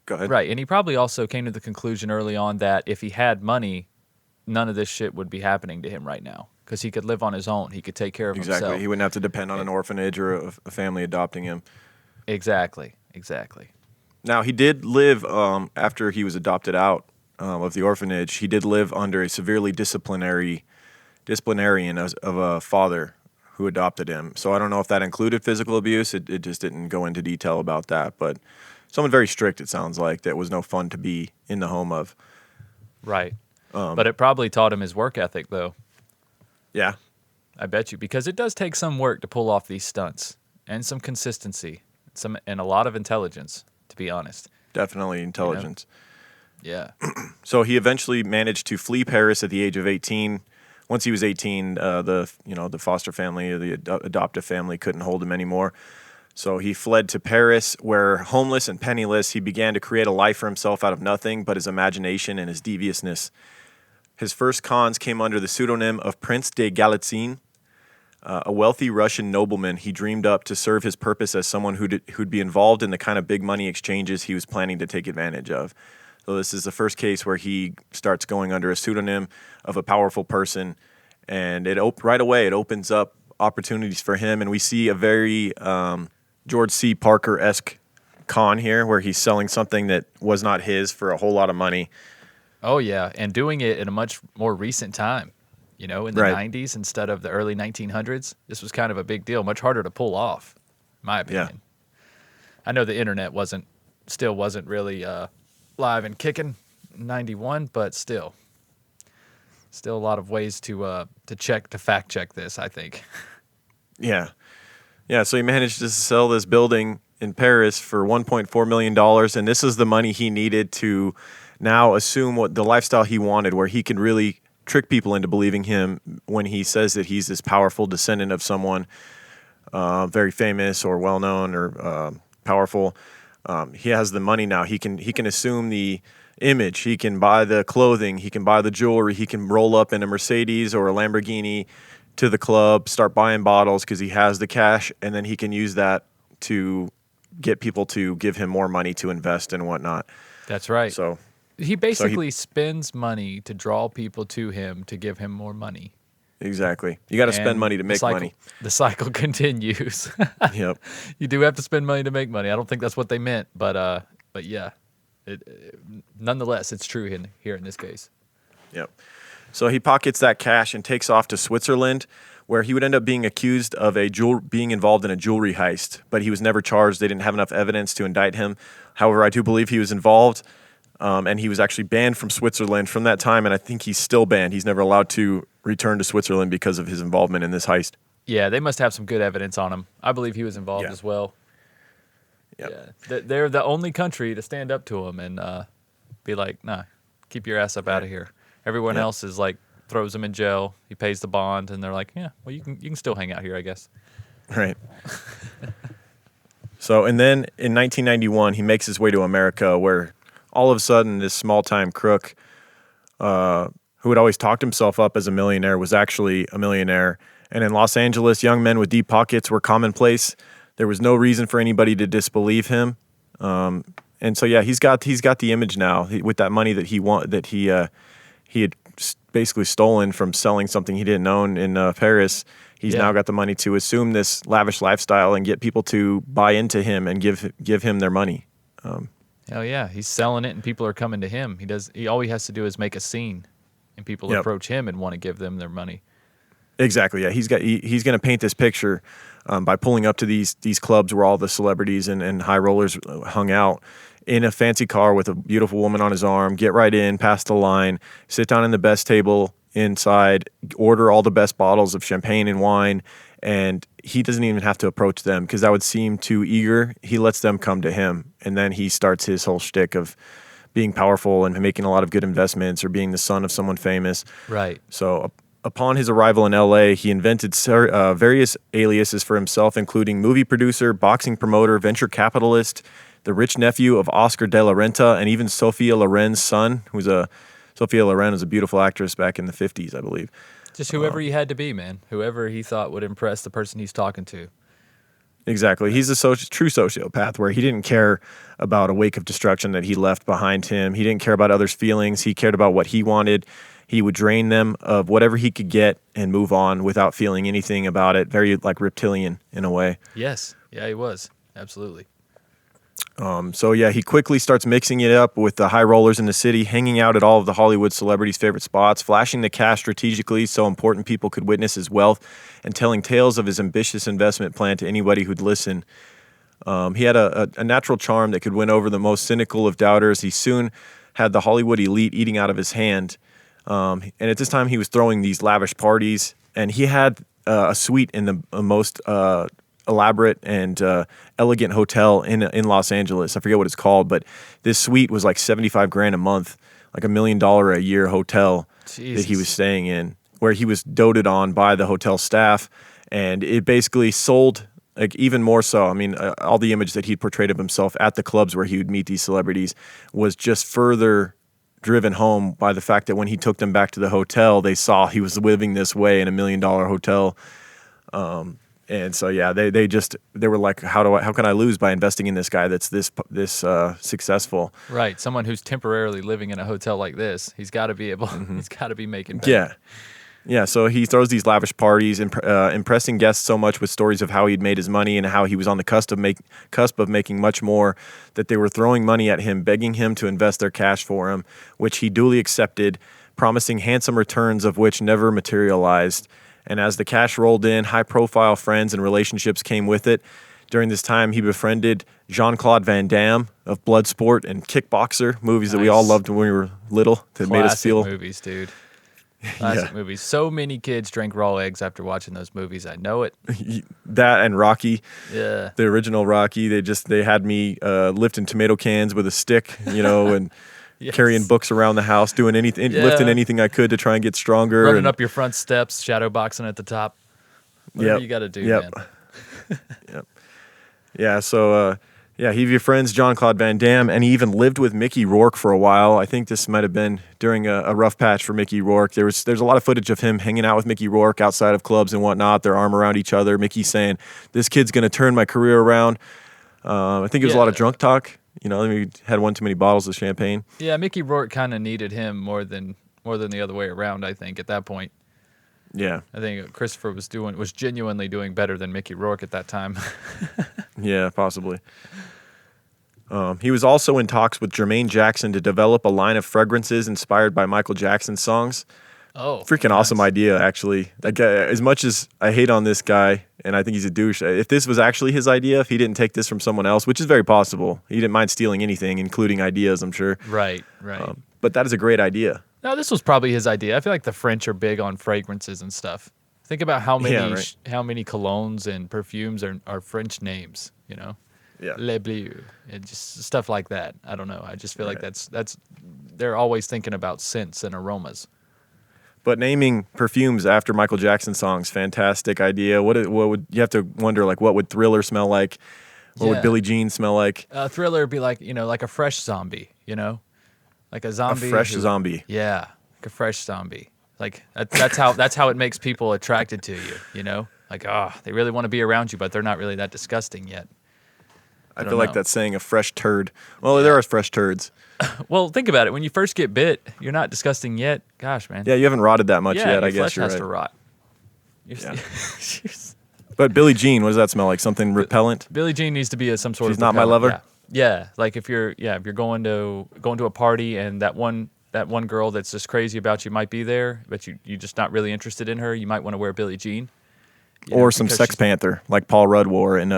A: Go ahead.
B: right, and he probably also came to the conclusion early on that if he had money, none of this shit would be happening to him right now because he could live on his own. He could take care of
A: Exactly.
B: himself.
A: He wouldn't have to depend on an orphanage or a family adopting him.
B: Exactly.
A: Now, he did live, after he was adopted out of the orphanage, he did live under a severely disciplinarian of a father who adopted him. So I don't know if that included physical abuse. It just didn't go into detail about that. But someone very strict, it sounds like, that was no fun to be in the home of.
B: Right. But it probably taught him his work ethic, though.
A: Yeah.
B: I bet you, because it does take some work to pull off these stunts and some consistency, and a lot of intelligence, to be honest.
A: Definitely intelligence.
B: Yeah.
A: So he eventually managed to flee Paris at the age of 18. Once he was 18, the foster family or the adoptive family couldn't hold him anymore. So he fled to Paris, where homeless and penniless, he began to create a life for himself out of nothing but his imagination and his deviousness. His first cons came under the pseudonym of Prince de Galitzine, a wealthy Russian nobleman he dreamed up to serve his purpose as someone who'd be involved in the kind of big money exchanges he was planning to take advantage of. So this is the first case where he starts going under a pseudonym of a powerful person, and right away it opens up opportunities for him, and we see a very George C. Parker-esque con here, where he's selling something that was not his for a whole lot of money.
B: Oh, yeah, and doing it in a much more recent time, in the
A: Right.
B: 90s instead of the early 1900s. This was kind of a big deal, much harder to pull off, in my opinion. I know the internet still wasn't really live and kicking in 91, but still a lot of ways to fact check this, I think.
A: Yeah. Yeah, so he managed to sell this building in Paris for $1.4 million, and this is the money he needed to now assume what the lifestyle he wanted, where he can really trick people into believing him when he says that he's this powerful descendant of someone very famous or well-known or powerful. He has the money now. He can assume the image. He can buy the clothing. He can buy the jewelry. He can roll up in a Mercedes or a Lamborghini to the club, start buying bottles because he has the cash, and then he can use that to get people to give him more money to invest and whatnot.
B: That's right.
A: So
B: he basically spends money to draw people to him to give him more money.
A: exactly, you got to spend
B: And
A: money to make money.
B: The cycle continues.
A: Yep.
B: You do have to spend money to make money. I don't think that's what they meant, but yeah, nonetheless, it's true here in this case.
A: Yep. So he pockets that cash and takes off to Switzerland, where he would end up being accused of being involved in a jewelry heist, but he was never charged. They didn't have enough evidence to indict him. However, I do believe he was involved, and he was actually banned from Switzerland from that time, and I think he's still banned. He's never allowed to return to Switzerland because of his involvement in this heist.
B: Yeah, they must have some good evidence on him. I believe he was involved as well.
A: Yep.
B: Yeah, they're the only country to stand up to him and be like, nah, keep your ass up out of here. Everyone else is like, throws him in jail. He pays the bond, and they're like, yeah, well, you can still hang out here, I guess.
A: Right. So, and then in 1991, he makes his way to America, where all of a sudden this small-time crook who had always talked himself up as a millionaire was actually a millionaire. And in Los Angeles, young men with deep pockets were commonplace. There was no reason for anybody to disbelieve him. And so, yeah, he's got the image now with that money that he had basically stolen from selling something he didn't own in Paris. He's now got the money to assume this lavish lifestyle and get people to buy into him and give him their money.
B: Hell yeah, he's selling it and people are coming to him. All he has to do is make a scene, and people approach him and want to give them their money.
A: Exactly. Yeah, he's going to paint this picture by pulling up to these clubs where all the celebrities and high rollers hung out in a fancy car with a beautiful woman on his arm. Get right in, past the line, sit down in the best table inside, order all the best bottles of champagne and wine, and he doesn't even have to approach them because that would seem too eager. He lets them come to him, and then he starts his whole shtick of being powerful and making a lot of good investments or being the son of someone famous.
B: Right.
A: So upon his arrival in L.A., he invented various aliases for himself, including movie producer, boxing promoter, venture capitalist, the rich nephew of Oscar de la Renta, and even Sophia Loren's son, Sophia Loren was a beautiful actress back in the 50s, I believe.
B: Just whoever he had to be, man. Whoever he thought would impress the person he's talking to.
A: Exactly. He's a true sociopath where he didn't care about a wake of destruction that he left behind him. He didn't care about others' feelings. He cared about what he wanted. He would drain them of whatever he could get and move on without feeling anything about it. Very like reptilian in a way.
B: Yes. Yeah, he was. Absolutely.
A: So yeah, he quickly starts mixing it up with the high rollers in the city, hanging out at all of the Hollywood celebrities' favorite spots, flashing the cash strategically so important people could witness his wealth, and telling tales of his ambitious investment plan to anybody who'd listen. He had a natural charm that could win over the most cynical of doubters. He soon had the Hollywood elite eating out of his hand. And at this time, he was throwing these lavish parties, and he had a suite in the most elaborate and elegant hotel in Los Angeles. I forget what it's called, but this suite was like $75,000 a month, like $1 million a year hotel that he was staying in, where he was doted on by the hotel staff, and it basically sold. Like even more so, I mean, all the image that he portrayed of himself at the clubs where he would meet these celebrities was just further driven home by the fact that when he took them back to the hotel, they saw he was living this way in $1 million hotel. And so, yeah, they were like, how can I lose by investing in this guy that's this successful?
B: Right. Someone who's temporarily living in a hotel like this, he's got to be able, he's got to be making bank.
A: Yeah. Yeah, so he throws these lavish parties, impressing guests so much with stories of how he'd made his money and how he was on the cusp of making much more, that they were throwing money at him, begging him to invest their cash for him, which he duly accepted, promising handsome returns of which never materialized. And as the cash rolled in, high-profile friends and relationships came with it. During this time, he befriended Jean-Claude Van Damme of Bloodsport and Kickboxer, movies that we all loved when we were little, that made us feel...
B: movies, dude. Classic movies. So many kids drank raw eggs after watching those movies. I know it.
A: That and Rocky.
B: Yeah.
A: The original Rocky. They had me lifting tomato cans with a stick, and carrying books around the house, doing anything, lifting anything I could to try and get stronger.
B: Running up your front steps, shadow boxing at the top. Whatever you got to do, man.
A: Yep. Yeah, so... he befriends Jean-Claude Van Damme, and he even lived with Mickey Rourke for a while. I think this might have been during a rough patch for Mickey Rourke. There's a lot of footage of him hanging out with Mickey Rourke outside of clubs and whatnot, their arm around each other. Mickey saying, "This kid's going to turn my career around." I think it was a lot of drunk talk. He had one too many bottles of champagne.
B: Yeah, Mickey Rourke kind of needed him more than the other way around, I think, at that point.
A: Yeah.
B: I think Christopher was genuinely doing better than Mickey Rourke at that time.
A: Yeah, possibly. He was also in talks with Jermaine Jackson to develop a line of fragrances inspired by Michael Jackson's songs.
B: Oh,
A: Freaking awesome idea, actually. Like, as much as I hate on this guy and I think he's a douche, if this was actually his idea, if he didn't take this from someone else, which is very possible, he didn't mind stealing anything, including ideas, I'm sure.
B: Right.
A: But that is a great idea.
B: No, this was probably his idea. I feel like the French are big on fragrances and stuff. Think about how many
A: Yeah, right.
B: how many colognes and perfumes are French names,
A: Yeah.
B: Le Bleu, and just stuff like that. I don't know. I just feel like
A: Right.
B: that's they're always thinking about scents and aromas.
A: But naming perfumes after Michael Jackson songs, fantastic idea. What would you have to wonder, like, what would Thriller smell like? What
B: Yeah.
A: would Billie Jean smell like?
B: Thriller would be like like a fresh zombie, like a
A: A
B: zombie.
A: fresh zombie.
B: Yeah, like a fresh zombie. Like that's how it makes people attracted to you. Like they really want to be around you, but they're not really that disgusting yet.
A: I
B: don't
A: feel like
B: know.
A: that's saying a fresh turd. Well, there are fresh turds.
B: Well, think about it. When you first get bit, you're not disgusting yet. Gosh, man.
A: Yeah, you haven't rotted that much
B: Yeah,
A: yet, I
B: your
A: guess
B: flesh
A: you're
B: has
A: right.
B: to rot.
A: Yeah. But Billie Jean, what does that smell like? Something repellent?
B: Billie Jean needs to be some sort
A: She's
B: of
A: not my
B: repellent,
A: lover?
B: Yeah, like if you're going to a party and that one girl that's just crazy about you might be there, but you're just not really interested in her, you might want to wear Billie Jean.
A: Or some
B: because
A: Sex Panther, like Paul Rudd wore in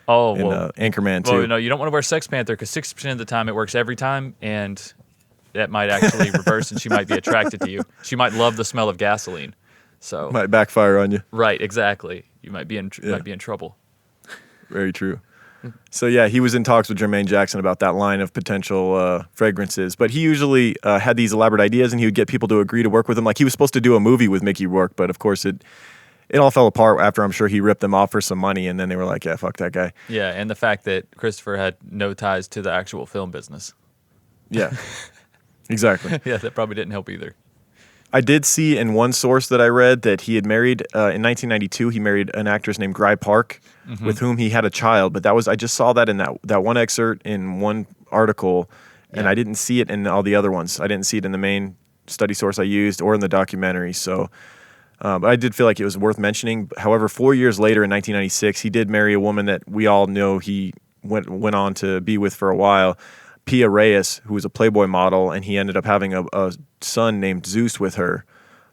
A: Anchorman 2.
B: Well, no, you don't want to wear Sex Panther because 60% of the time it works every time, and that might actually reverse, and she might be attracted to you. She might love the smell of gasoline. So
A: Might backfire on you.
B: right, exactly. You might be in trouble.
A: Very true. So yeah, he was in talks with Jermaine Jackson about that line of potential fragrances. But he usually had these elaborate ideas, and he would get people to agree to work with him. Like he was supposed to do a movie with Mickey Rourke, but of course it all fell apart after I'm sure he ripped them off for some money, and then they were like, yeah, fuck that guy.
B: Yeah, and the fact that Christopher had no ties to the actual film business.
A: Yeah, exactly.
B: Yeah, that probably didn't help either.
A: I did see in one source that I read that he had married in 1992. He married an actress named Gry Park, with whom he had a child. But I just saw that in that one excerpt in one article, and
B: Yeah.
A: I didn't see it in all the other ones. I didn't see it in the main study source I used or in the documentary. So, but I did feel like it was worth mentioning. However, 4 years later, in 1996, he did marry a woman that we all know he went on to be with for a while. Pia Reyes, who was a Playboy model, and he ended up having a son named Zeus with her.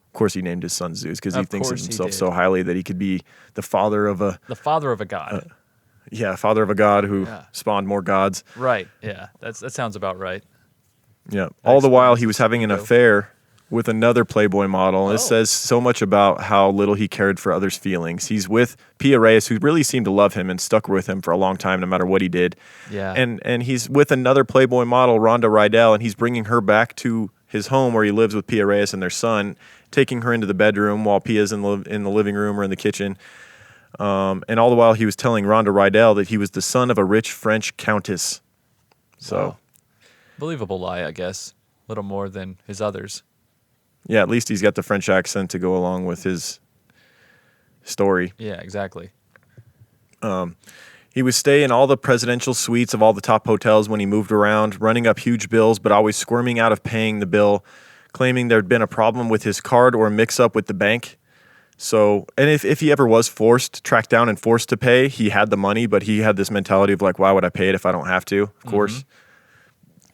A: Of course, he named his son Zeus because he
B: Of
A: thinks of
B: course he
A: himself
B: did.
A: so highly that he could be the father of a
B: god.
A: father of a god who
B: Yeah.
A: spawned more gods.
B: Right. Yeah, that sounds about right.
A: Yeah. All the while, he was
B: explains
A: having an
B: ego.
A: affair with another Playboy model. And it
B: Oh.
A: says so much about how little he cared for others' feelings. He's with Pia Reyes, who really seemed to love him and stuck with him for a long time, no matter what he did.
B: Yeah.
A: And he's with another Playboy model, Rhonda Rydell, and he's bringing her back to his home where he lives with Pia Reyes and their son, taking her into the bedroom while Pia's in the living room or in the kitchen. And all the while, he was telling Rhonda Rydell that he was the son of a rich French countess. So,
B: Wow. Believable lie, I guess. A little more than his others.
A: yeah, at least he's got the French accent to go along with his story.
B: Yeah, exactly.
A: He would stay in all the presidential suites of all the top hotels when he moved around, running up huge bills, but always squirming out of paying the bill, claiming there'd been a problem with his card or a mix-up with the bank. So, and if he ever was tracked down and forced to pay, he had the money, but he had this mentality of like, why would I pay it if I don't have to? Of course.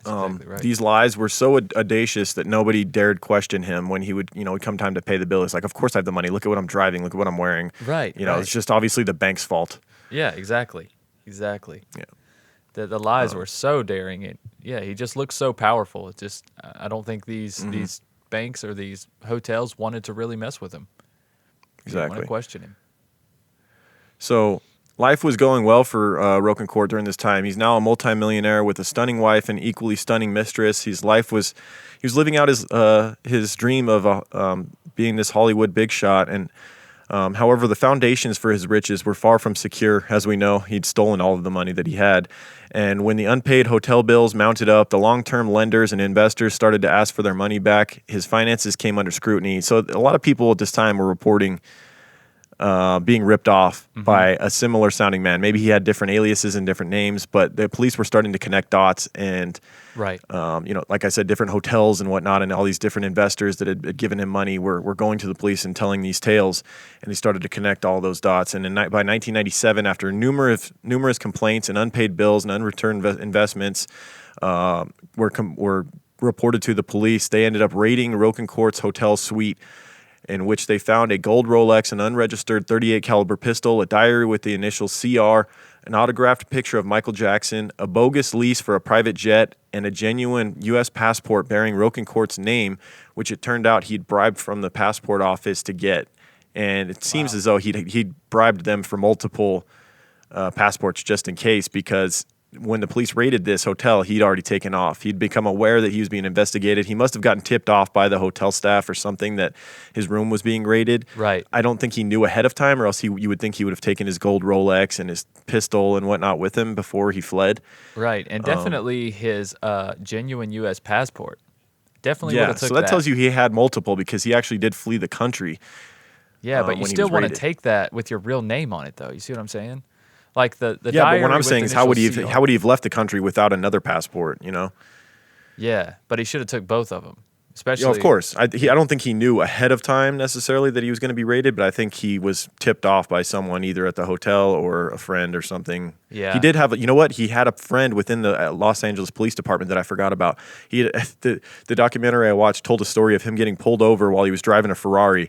B: That's exactly right.
A: These lies were so audacious that nobody dared question him when he would, it'd come time to pay the bill. It's like, of course I have the money. Look at what I'm driving. Look at what I'm wearing.
B: Right,
A: It's
B: right.
A: just obviously the bank's fault.
B: Yeah, exactly. Exactly.
A: Yeah.
B: The lies were so daring. He just looked so powerful. It just I don't think these banks or these hotels wanted to really mess with him. They didn't want
A: Exactly.
B: to question him.
A: So life was going well for Rocancourt during this time. He's now a multimillionaire with a stunning wife and equally stunning mistress. He was living out his dream of being this Hollywood big shot. And however, the foundations for his riches were far from secure. As we know, he'd stolen all of the money that he had. And when the unpaid hotel bills mounted up, the long-term lenders and investors started to ask for their money back. His finances came under scrutiny. So a lot of people at this time were reporting being ripped off by a similar sounding man. Maybe he had different aliases and different names, but the police were starting to connect dots and,
B: Right.
A: like I said, different hotels and whatnot, and all these different investors that had given him money were going to the police and telling these tales, and he started to connect all those dots. And by 1997, after numerous complaints and unpaid bills and unreturned investments were reported to the police. They ended up raiding Rocancourt's hotel suite, in which they found a gold Rolex, an unregistered .38 caliber pistol, a diary with the initial CR, an autographed picture of Michael Jackson, a bogus lease for a private jet, and a genuine U.S. passport bearing Rocancourt's name, which it turned out he'd bribed from the passport office to get. And it seems as though he'd bribed them for multiple passports just in case, because when the police raided this hotel, he'd already taken off. He'd become aware that he was being investigated. He must have gotten tipped off by the hotel staff or something that his room was being raided.
B: Right.
A: I don't think he knew ahead of time, or else you would think he would have taken his gold Rolex and his pistol and whatnot with him before he fled.
B: Right, and definitely his genuine U.S. passport. Definitely would have took
A: so that tells you he had multiple, because he actually did flee the country.
B: Yeah, but you
A: when he
B: still
A: was
B: want to
A: raided.
B: take that with your real name on it, though. You see what I'm saying? Like the
A: Yeah,
B: diary
A: but what I'm
B: with
A: saying is, how would
B: initial
A: he
B: CR.
A: have left the country without another passport? You know?
B: Yeah, but he should have took both of them. Especially,
A: Yeah, of course. I don't think he knew ahead of time necessarily that he was going to be raided, but I think he was tipped off by someone either at the hotel or a friend or something.
B: Yeah.
A: He did have, you know what? He had a friend within the Los Angeles Police Department that I forgot about. He had, the documentary I watched told a story of him getting pulled over while he was driving a Ferrari.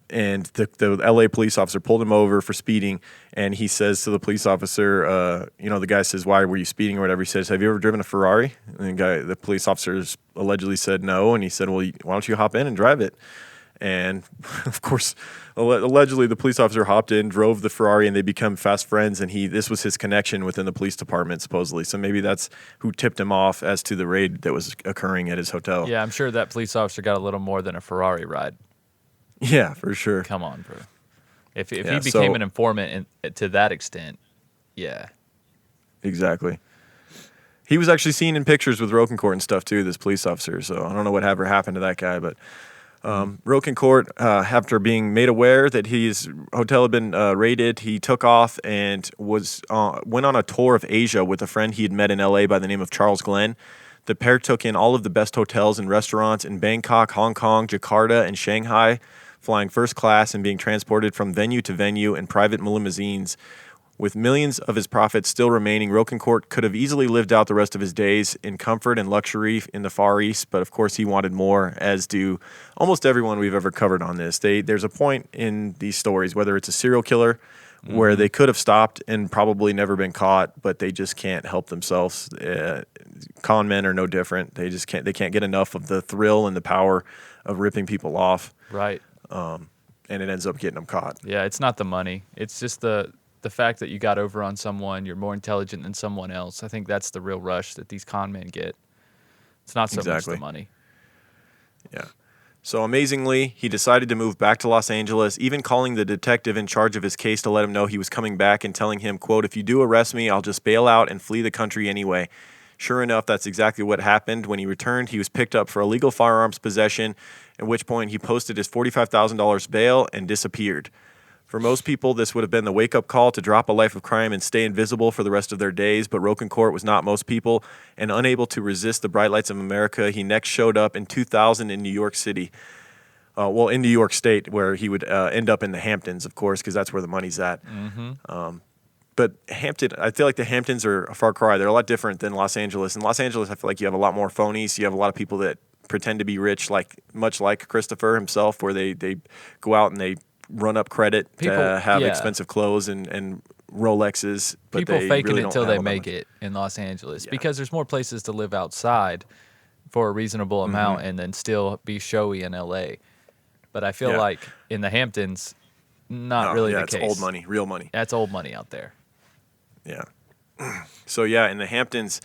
A: And the LA police officer pulled him over for speeding, and he says to the police officer, the guy says, "Why were you speeding?" or whatever. He says, "Have you ever driven a Ferrari?" And the police officer allegedly said no, and he said, "Well, why don't you hop in and drive it?" And of course, allegedly, the police officer hopped in, drove the Ferrari, and they become fast friends. And this was his connection within the police department, supposedly. So maybe that's who tipped him off as to the raid that was occurring at his hotel.
B: Yeah, I'm sure that police officer got a little more than a Ferrari ride.
A: Yeah, for sure.
B: Come on, bro. If he
A: Yeah,
B: became an informant to that extent, yeah.
A: Exactly. He was actually seen in pictures with Rocancourt and stuff too, this police officer. So I don't know what ever happened to that guy, but Rocancourt, after being made aware that his hotel had been raided, he took off and went on a tour of Asia with a friend he had met in L.A. by the name of Charles Glenn. The pair took in all of the best hotels and restaurants in Bangkok, Hong Kong, Jakarta, and Shanghai, flying first class and being transported from venue to venue in private limousines. With millions of his profits still remaining, Rocancourt could have easily lived out the rest of his days in comfort and luxury in the Far East, but of course he wanted more, as do almost everyone we've ever covered on this. There's a point in these stories, whether it's a serial killer, where they could have stopped and probably never been caught, but they just can't help themselves. Con men are no different. They can't get enough of the thrill and the power of ripping people off.
B: Right.
A: And it ends up getting them caught.
B: Yeah, it's not the money. It's just the fact that you got over on someone, you're more intelligent than someone else. I think that's the real rush that these con men get. It's not so much the money.
A: Yeah. So amazingly, he decided to move back to Los Angeles, even calling the detective in charge of his case to let him know he was coming back and telling him, quote, "If you do arrest me, I'll just bail out and flee the country anyway." Sure enough, that's exactly what happened. When he returned, he was picked up for illegal firearms possession, at which point he posted his $45,000 bail and disappeared. For most people, this would have been the wake-up call to drop a life of crime and stay invisible for the rest of their days, but Rocancourt was not most people, and unable to resist the bright lights of America, he next showed up in 2000 in New York City. In New York State, where he would end up in the Hamptons, of course, because that's where the money's at.
B: Mm-hmm.
A: But I feel like the Hamptons are a far cry. They're a lot different than Los Angeles. In Los Angeles, I feel like you have a lot more phonies. You have a lot of people that pretend to be rich, much like Christopher himself, where they go out and they run up credit to have expensive clothes and Rolexes. But
B: people
A: they
B: faking
A: really
B: it
A: don't
B: till
A: have
B: they
A: all that
B: make
A: much.
B: it in Los Angeles because there's more places to live outside for a reasonable amount and then still be showy in LA. But I feel like in the Hamptons, not really the case.
A: It's old money, real money.
B: That's old money out there.
A: Yeah. So in the Hamptons,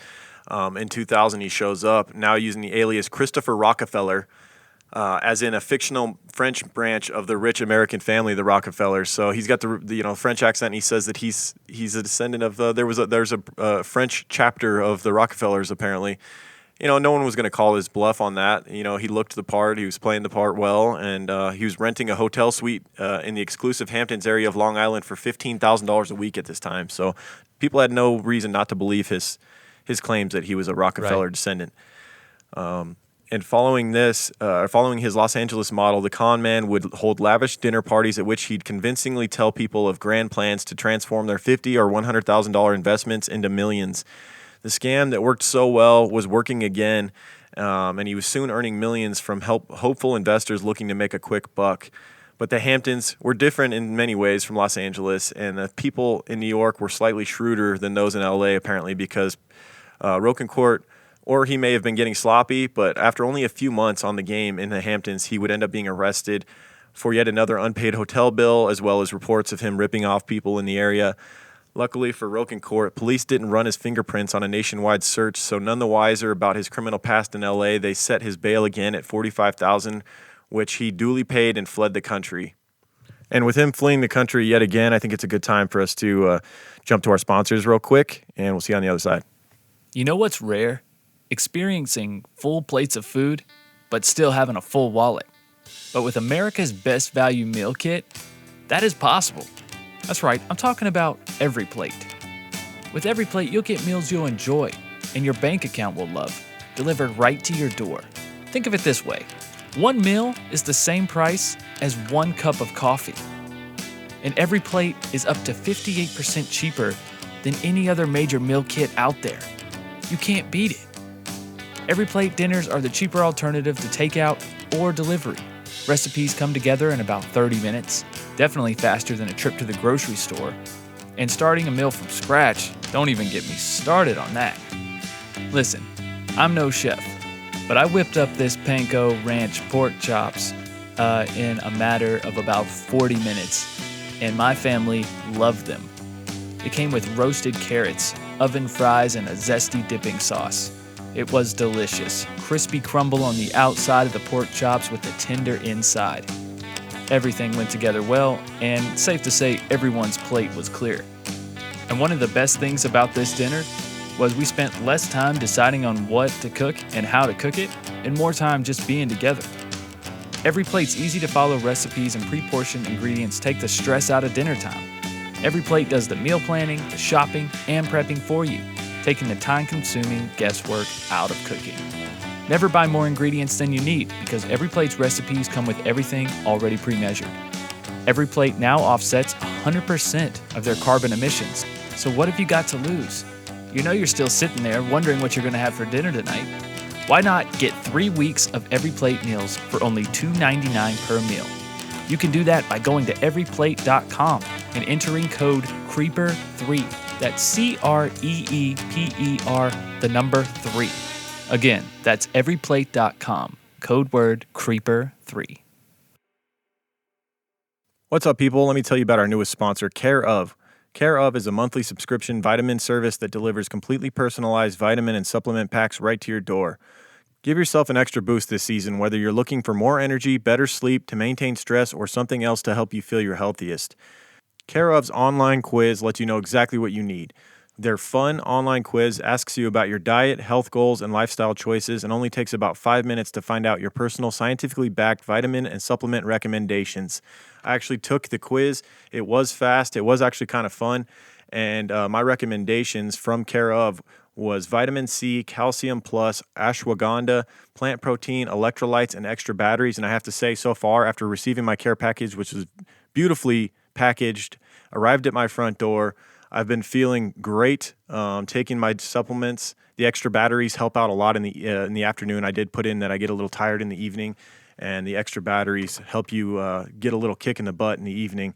A: in 2000, he shows up now using the alias Christopher Rockefeller, as in a fictional French branch of the rich American family, the Rockefellers. So he's got the French accent. And he says that he's a descendant of there's a French chapter of the Rockefellers apparently. No one was going to call his bluff on that. He looked the part. He was playing the part well, and he was renting a hotel suite in the exclusive Hamptons area of Long Island for $15,000 a week at this time. So people had no reason not to believe his claims that he was a Rockefeller descendant. And following his Los Angeles model, the con man would hold lavish dinner parties at which he'd convincingly tell people of grand plans to transform their $50,000 or $100,000 investments into millions. The scam that worked so well was working again, and he was soon earning millions from hopeful investors looking to make a quick buck. But the Hamptons were different in many ways from Los Angeles, and the people in New York were slightly shrewder than those in LA, apparently, because Rocancourt, or he may have been getting sloppy, but after only a few months on the game in the Hamptons, he would end up being arrested for yet another unpaid hotel bill, as well as reports of him ripping off people in the area. Luckily for Rocancourt, police didn't run his fingerprints on a nationwide search, so none the wiser about his criminal past in LA. They set his bail again at $45,000, which he duly paid and fled the country. And with him fleeing the country yet again, I think it's a good time for us to jump to our sponsors real quick, and we'll see you on the other side.
C: You know what's rare? Experiencing full plates of food, but still having a full wallet. But with America's Best Value Meal Kit, that is possible. That's right, I'm talking about Every Plate. With Every Plate, you'll get meals you'll enjoy and your bank account will love, delivered right to your door. Think of it this way. One meal is the same price as 1 cup of coffee. And Every Plate is up to 58% cheaper than any other major meal kit out there. You can't beat it. Every Plate dinners are the cheaper alternative to takeout or delivery. Recipes come together in about 30 minutes, definitely faster than a trip to the grocery store. And starting a meal from scratch, don't even get me started on that. Listen, I'm no chef, but I whipped up this Panko Ranch pork chops in a matter of about 40 minutes, and my family loved them. It came with roasted carrots, oven fries, and a zesty dipping sauce. It was delicious, crispy crumble on the outside of the pork chops with the tender inside. Everything went together well, and safe to say everyone's plate was clear. And one of the best things about this dinner was we spent less time deciding on what to cook and how to cook it, and more time just being together. Every Plate's easy to follow recipes and pre-portioned ingredients take the stress out of dinner time. Every Plate does the meal planning, the shopping, and prepping for you, taking the time-consuming guesswork out of cooking. Never buy more ingredients than you need, because Every Plate's recipes come with everything already pre-measured. Every Plate now offsets 100% of their carbon emissions, so what have you got to lose? You know you're still sitting there wondering what you're going to have for dinner tonight. Why not get 3 weeks of Every Plate meals for only $2.99 per meal? You can do that by going to everyplate.com and entering code CREEPER3. That's CREEPER, the number 3. Again, that's everyplate.com, code word CREEPER3.
A: What's up, people? Let me tell you about our newest sponsor, Care Of. Care Of is a monthly subscription vitamin service that delivers completely personalized vitamin and supplement packs right to your door. Give yourself an extra boost this season, whether you're looking for more energy, better sleep, to maintain stress, or something else to help you feel your healthiest. Care Of's online quiz lets you know exactly what you need. Their fun online quiz asks you about your diet, health goals, and lifestyle choices, and only takes about 5 minutes to find out your personal, scientifically backed vitamin and supplement recommendations. I actually took the quiz. It was fast. It was actually kind of fun. And my recommendations from Care Of was vitamin C, calcium plus, ashwagandha, plant protein, electrolytes, and extra batteries. And I have to say, so far, after receiving my care package, which was beautifully packaged, arrived at my front door, I've been feeling great taking my supplements. The extra batteries help out a lot in the afternoon. I did put in that I get a little tired in the evening, and the extra batteries help you get a little kick in the butt in the evening.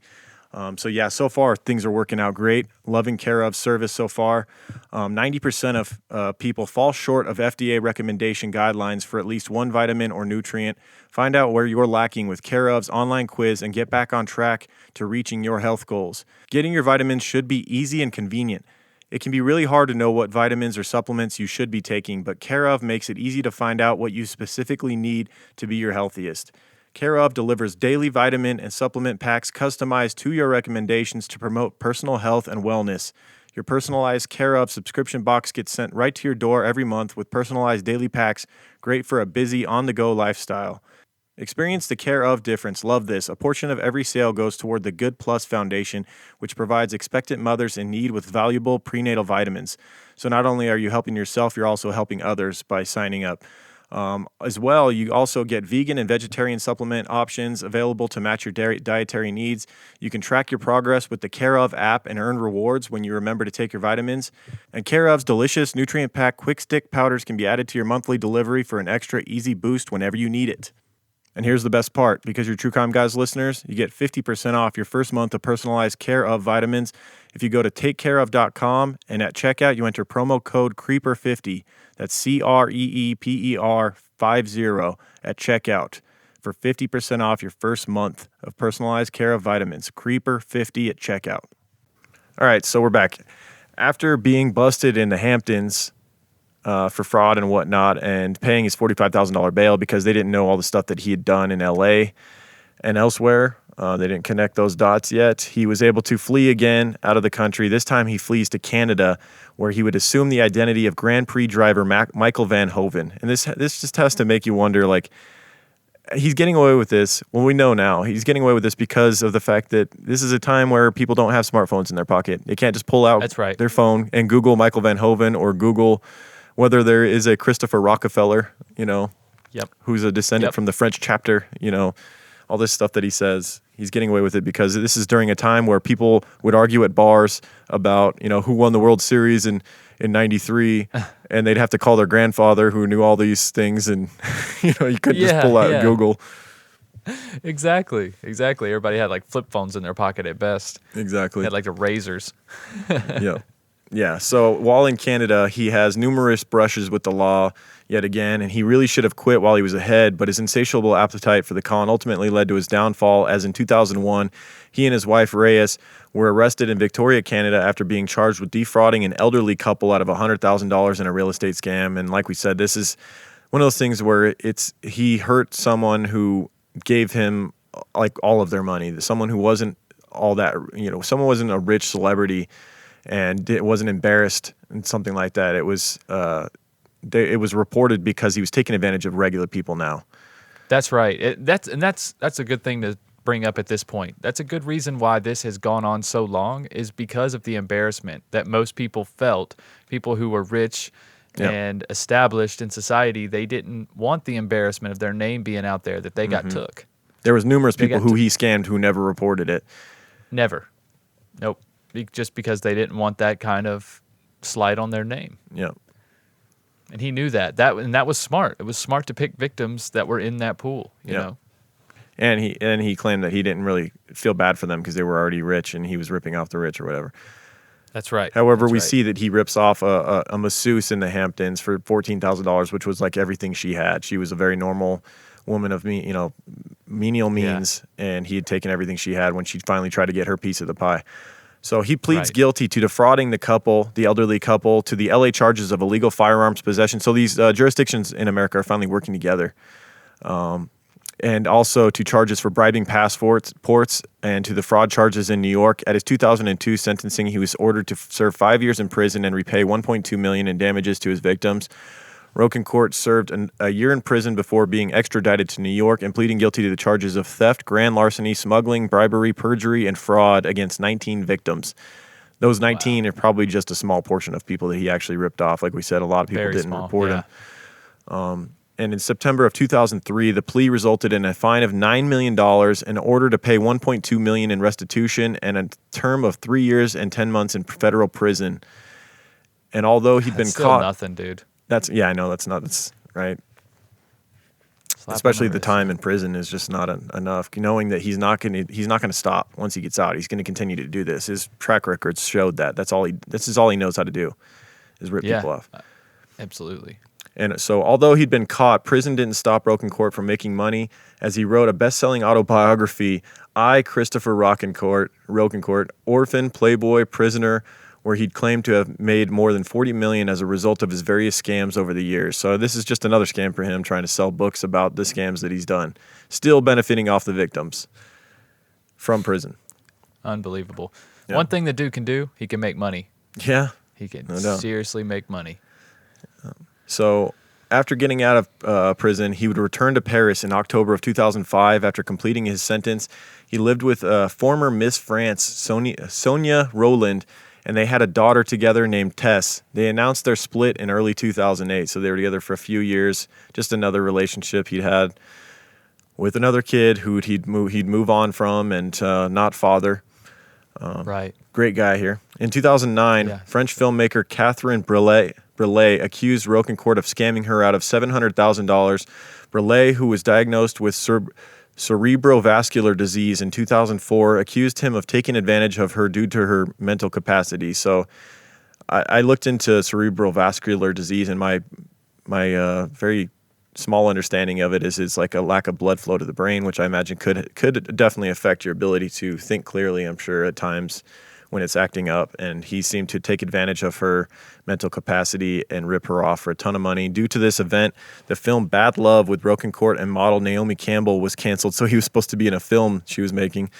A: So far things are working out great. Loving Care Of service so far. 90% of people fall short of FDA recommendation guidelines for at least one vitamin or nutrient. Find out where you're lacking with Care Of's online quiz and get back on track to reaching your health goals. Getting your vitamins should be easy and convenient. It can be really hard to know what vitamins or supplements you should be taking, but Care Of makes it easy to find out what you specifically need to be your healthiest. Care Of delivers daily vitamin and supplement packs customized to your recommendations to promote personal health and wellness. Your personalized Care Of subscription box gets sent right to your door every month with personalized daily packs, great for a busy, on-the-go lifestyle. Experience the Care Of difference. Love this. A portion of every sale goes toward the Good Plus Foundation, which provides expectant mothers in need with valuable prenatal vitamins. So not only are you helping yourself, you're also helping others by signing up. As well, you also get vegan and vegetarian supplement options available to match your dietary needs. You can track your progress with the Care of app and earn rewards when you remember to take your vitamins. And Care of's delicious, nutrient-packed quick stick powders can be added to your monthly delivery for an extra easy boost whenever you need it. And here's the best part. Because you're True Crime Guys listeners, you get 50% off your first month of personalized Care of vitamins if you go to takecareof.com and at checkout you enter promo code CREEPER50. That's CREEPER 50 at checkout for 50% off your first month of personalized Care of vitamins. CREEPER50 at checkout. All right, so we're back. After being busted in the Hamptons for fraud and whatnot and paying his $45,000 bail because they didn't know all the stuff that he had done in L.A. and elsewhere. They didn't connect those dots yet. He was able to flee again out of the country. This time he flees to Canada, where he would assume the identity of Grand Prix driver Michael Van Hoven. And this just has to make you wonder, like, he's getting away with this. Well, we know now. He's getting away with this because of the fact that this is a time where people don't have smartphones in their pocket. They can't just pull out their phone and Google Michael Van Hoven or Google whether there is a Christopher Rockefeller, who's a descendant from the French chapter, all this stuff that he says. He's getting away with it because this is during a time where people would argue at bars about, who won the World Series in 93, and they'd have to call their grandfather who knew all these things, and, you couldn't just pull out Google.
B: Exactly. Everybody had like flip phones in their pocket at best.
A: Exactly.
B: Had like the razors.
A: Yeah. So while in Canada, he has numerous brushes with the law yet again, and he really should have quit while he was ahead, but his insatiable appetite for the con ultimately led to his downfall, as in 2001, he and his wife, Reyes, were arrested in Victoria, Canada after being charged with defrauding an elderly couple out of $100,000 in a real estate scam. And like we said, this is one of those things where he hurt someone who gave him like all of their money, someone who wasn't all that, someone wasn't a rich celebrity and it wasn't embarrassed and something like that. It was reported because he was taking advantage of regular people now.
B: That's right. That's a good thing to bring up at this point. That's a good reason why this has gone on so long, is because of the embarrassment that most people felt. People who were rich and established in society, they didn't want the embarrassment of their name being out there that they got took.
A: There was numerous people who he scammed who never reported it.
B: Never. Nope. Just because they didn't want that kind of slight on their name.
A: Yeah.
B: And he knew that. That was smart. It was smart to pick victims that were in that pool, you know.
A: And he claimed that he didn't really feel bad for them because they were already rich and he was ripping off the rich or whatever.
B: That's right.
A: However, we see that he rips off a masseuse in the Hamptons for $14,000, which was like everything she had. She was a very normal woman of menial means, and he had taken everything she had when she finally tried to get her piece of the pie. So he pleads guilty to defrauding the elderly couple, to the LA charges of illegal firearms possession. So these jurisdictions in America are finally working together. And also to charges for bribing passports, and to the fraud charges in New York. At his 2002 sentencing, he was ordered to serve 5 years in prison and repay $1.2 million in damages to his victims. Rocancourt served a year in prison before being extradited to New York and pleading guilty to the charges of theft, grand larceny, smuggling, bribery, perjury, and fraud against 19 victims. Those 19 are probably just a small portion of people that he actually ripped off. Like we said, a lot of people didn't report him. And in September of 2003, the plea resulted in a fine of $9 million, an order to pay $1.2 million in restitution, and a term of 3 years and 10 months in federal prison. And although he'd been
B: still
A: caught,
B: nothing, dude.
A: I know that's nuts, right? Especially the time in prison is just not enough. Knowing that he's not going to stop once he gets out. He's going to continue to do this. His track records showed that. This is all he knows how to do, is rip people off.
B: Absolutely.
A: And so, although he'd been caught, prison didn't stop Rocancourt from making money, as he wrote a best-selling autobiography, I, Christopher Rocancourt, orphan, playboy, prisoner, where he'd claimed to have made more than $40 million as a result of his various scams over the years. So this is just another scam for him, trying to sell books about the scams that he's done, still benefiting off the victims from prison.
B: Unbelievable. Yeah. One thing the dude can do, he can make money.
A: Yeah.
B: He can seriously make money.
A: So after getting out of prison, he would return to Paris in October of 2005 after completing his sentence. He lived with former Miss France, Sonia Roland, and they had a daughter together named Tess. They announced their split in early 2008, so they were together for a few years. Just another relationship he'd had with another kid who he'd move on from and not father.
B: Right.
A: Great guy here. In 2009, French filmmaker Catherine Brelet accused Rocancourt of scamming her out of $700,000. Brelet, who was diagnosed with cerebrovascular disease in 2004, accused him of taking advantage of her due to her mental capacity. So I looked into cerebrovascular disease, and my very small understanding of it is it's like a lack of blood flow to the brain, which I imagine could definitely affect your ability to think clearly, I'm sure, at times when it's acting up. And he seemed to take advantage of her mental capacity and rip her off for a ton of money. Due to this event, the film Bad Love with Rocancourt and model Naomi Campbell was canceled, so he was supposed to be in a film she was making.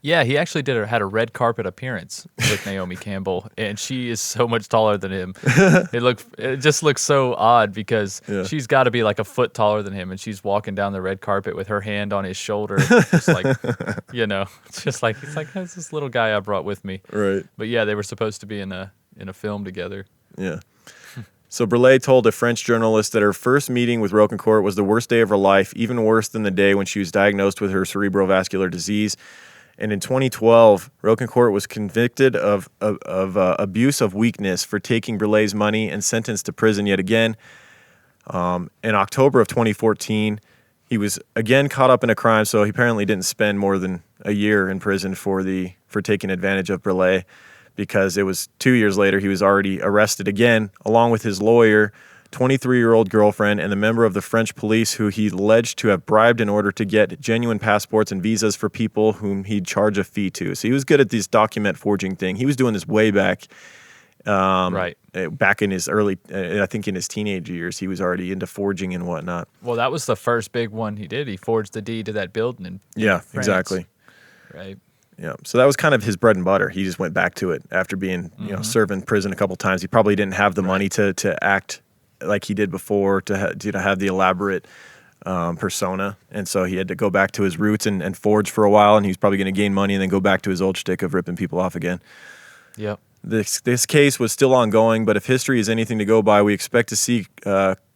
B: Yeah, he actually had a red carpet appearance with Naomi Campbell, and she is so much taller than him. It just looks so odd because she's got to be like a foot taller than him, and she's walking down the red carpet with her hand on his shoulder, just like, it's just like he's like, "That's this little guy I brought with me."
A: Right.
B: But yeah, they were supposed to be in a film together.
A: Yeah. So Brelet told a French journalist that her first meeting with Rocancourt was the worst day of her life, even worse than the day when she was diagnosed with her cerebrovascular disease. And in 2012, Rocancourt was convicted of abuse of weakness for taking Brelet's money and sentenced to prison yet again. In October of 2014, he was again caught up in a crime, so he apparently didn't spend more than a year in prison for taking advantage of Brelet, because it was 2 years later he was already arrested again, along with his lawyer, 23-year-old girlfriend, and the member of the French police who he alleged to have bribed in order to get genuine passports and visas for people whom he'd charge a fee to. So he was good at this document forging thing. He was doing this way back, back in his early, I think in his teenage years, he was already into forging and whatnot.
B: Well, that was the first big one he did. He forged the deed to that building in France.
A: Exactly.
B: Right.
A: Yeah, so that was kind of his bread and butter. He just went back to it after being, served in prison a couple times. He probably didn't have the money to act like he did before, to have the elaborate persona, and so he had to go back to his roots and forge for a while, and he was probably going to gain money and then go back to his old shtick of ripping people off again.
B: Yep.
A: This case was still ongoing, but if history is anything to go by, we expect to see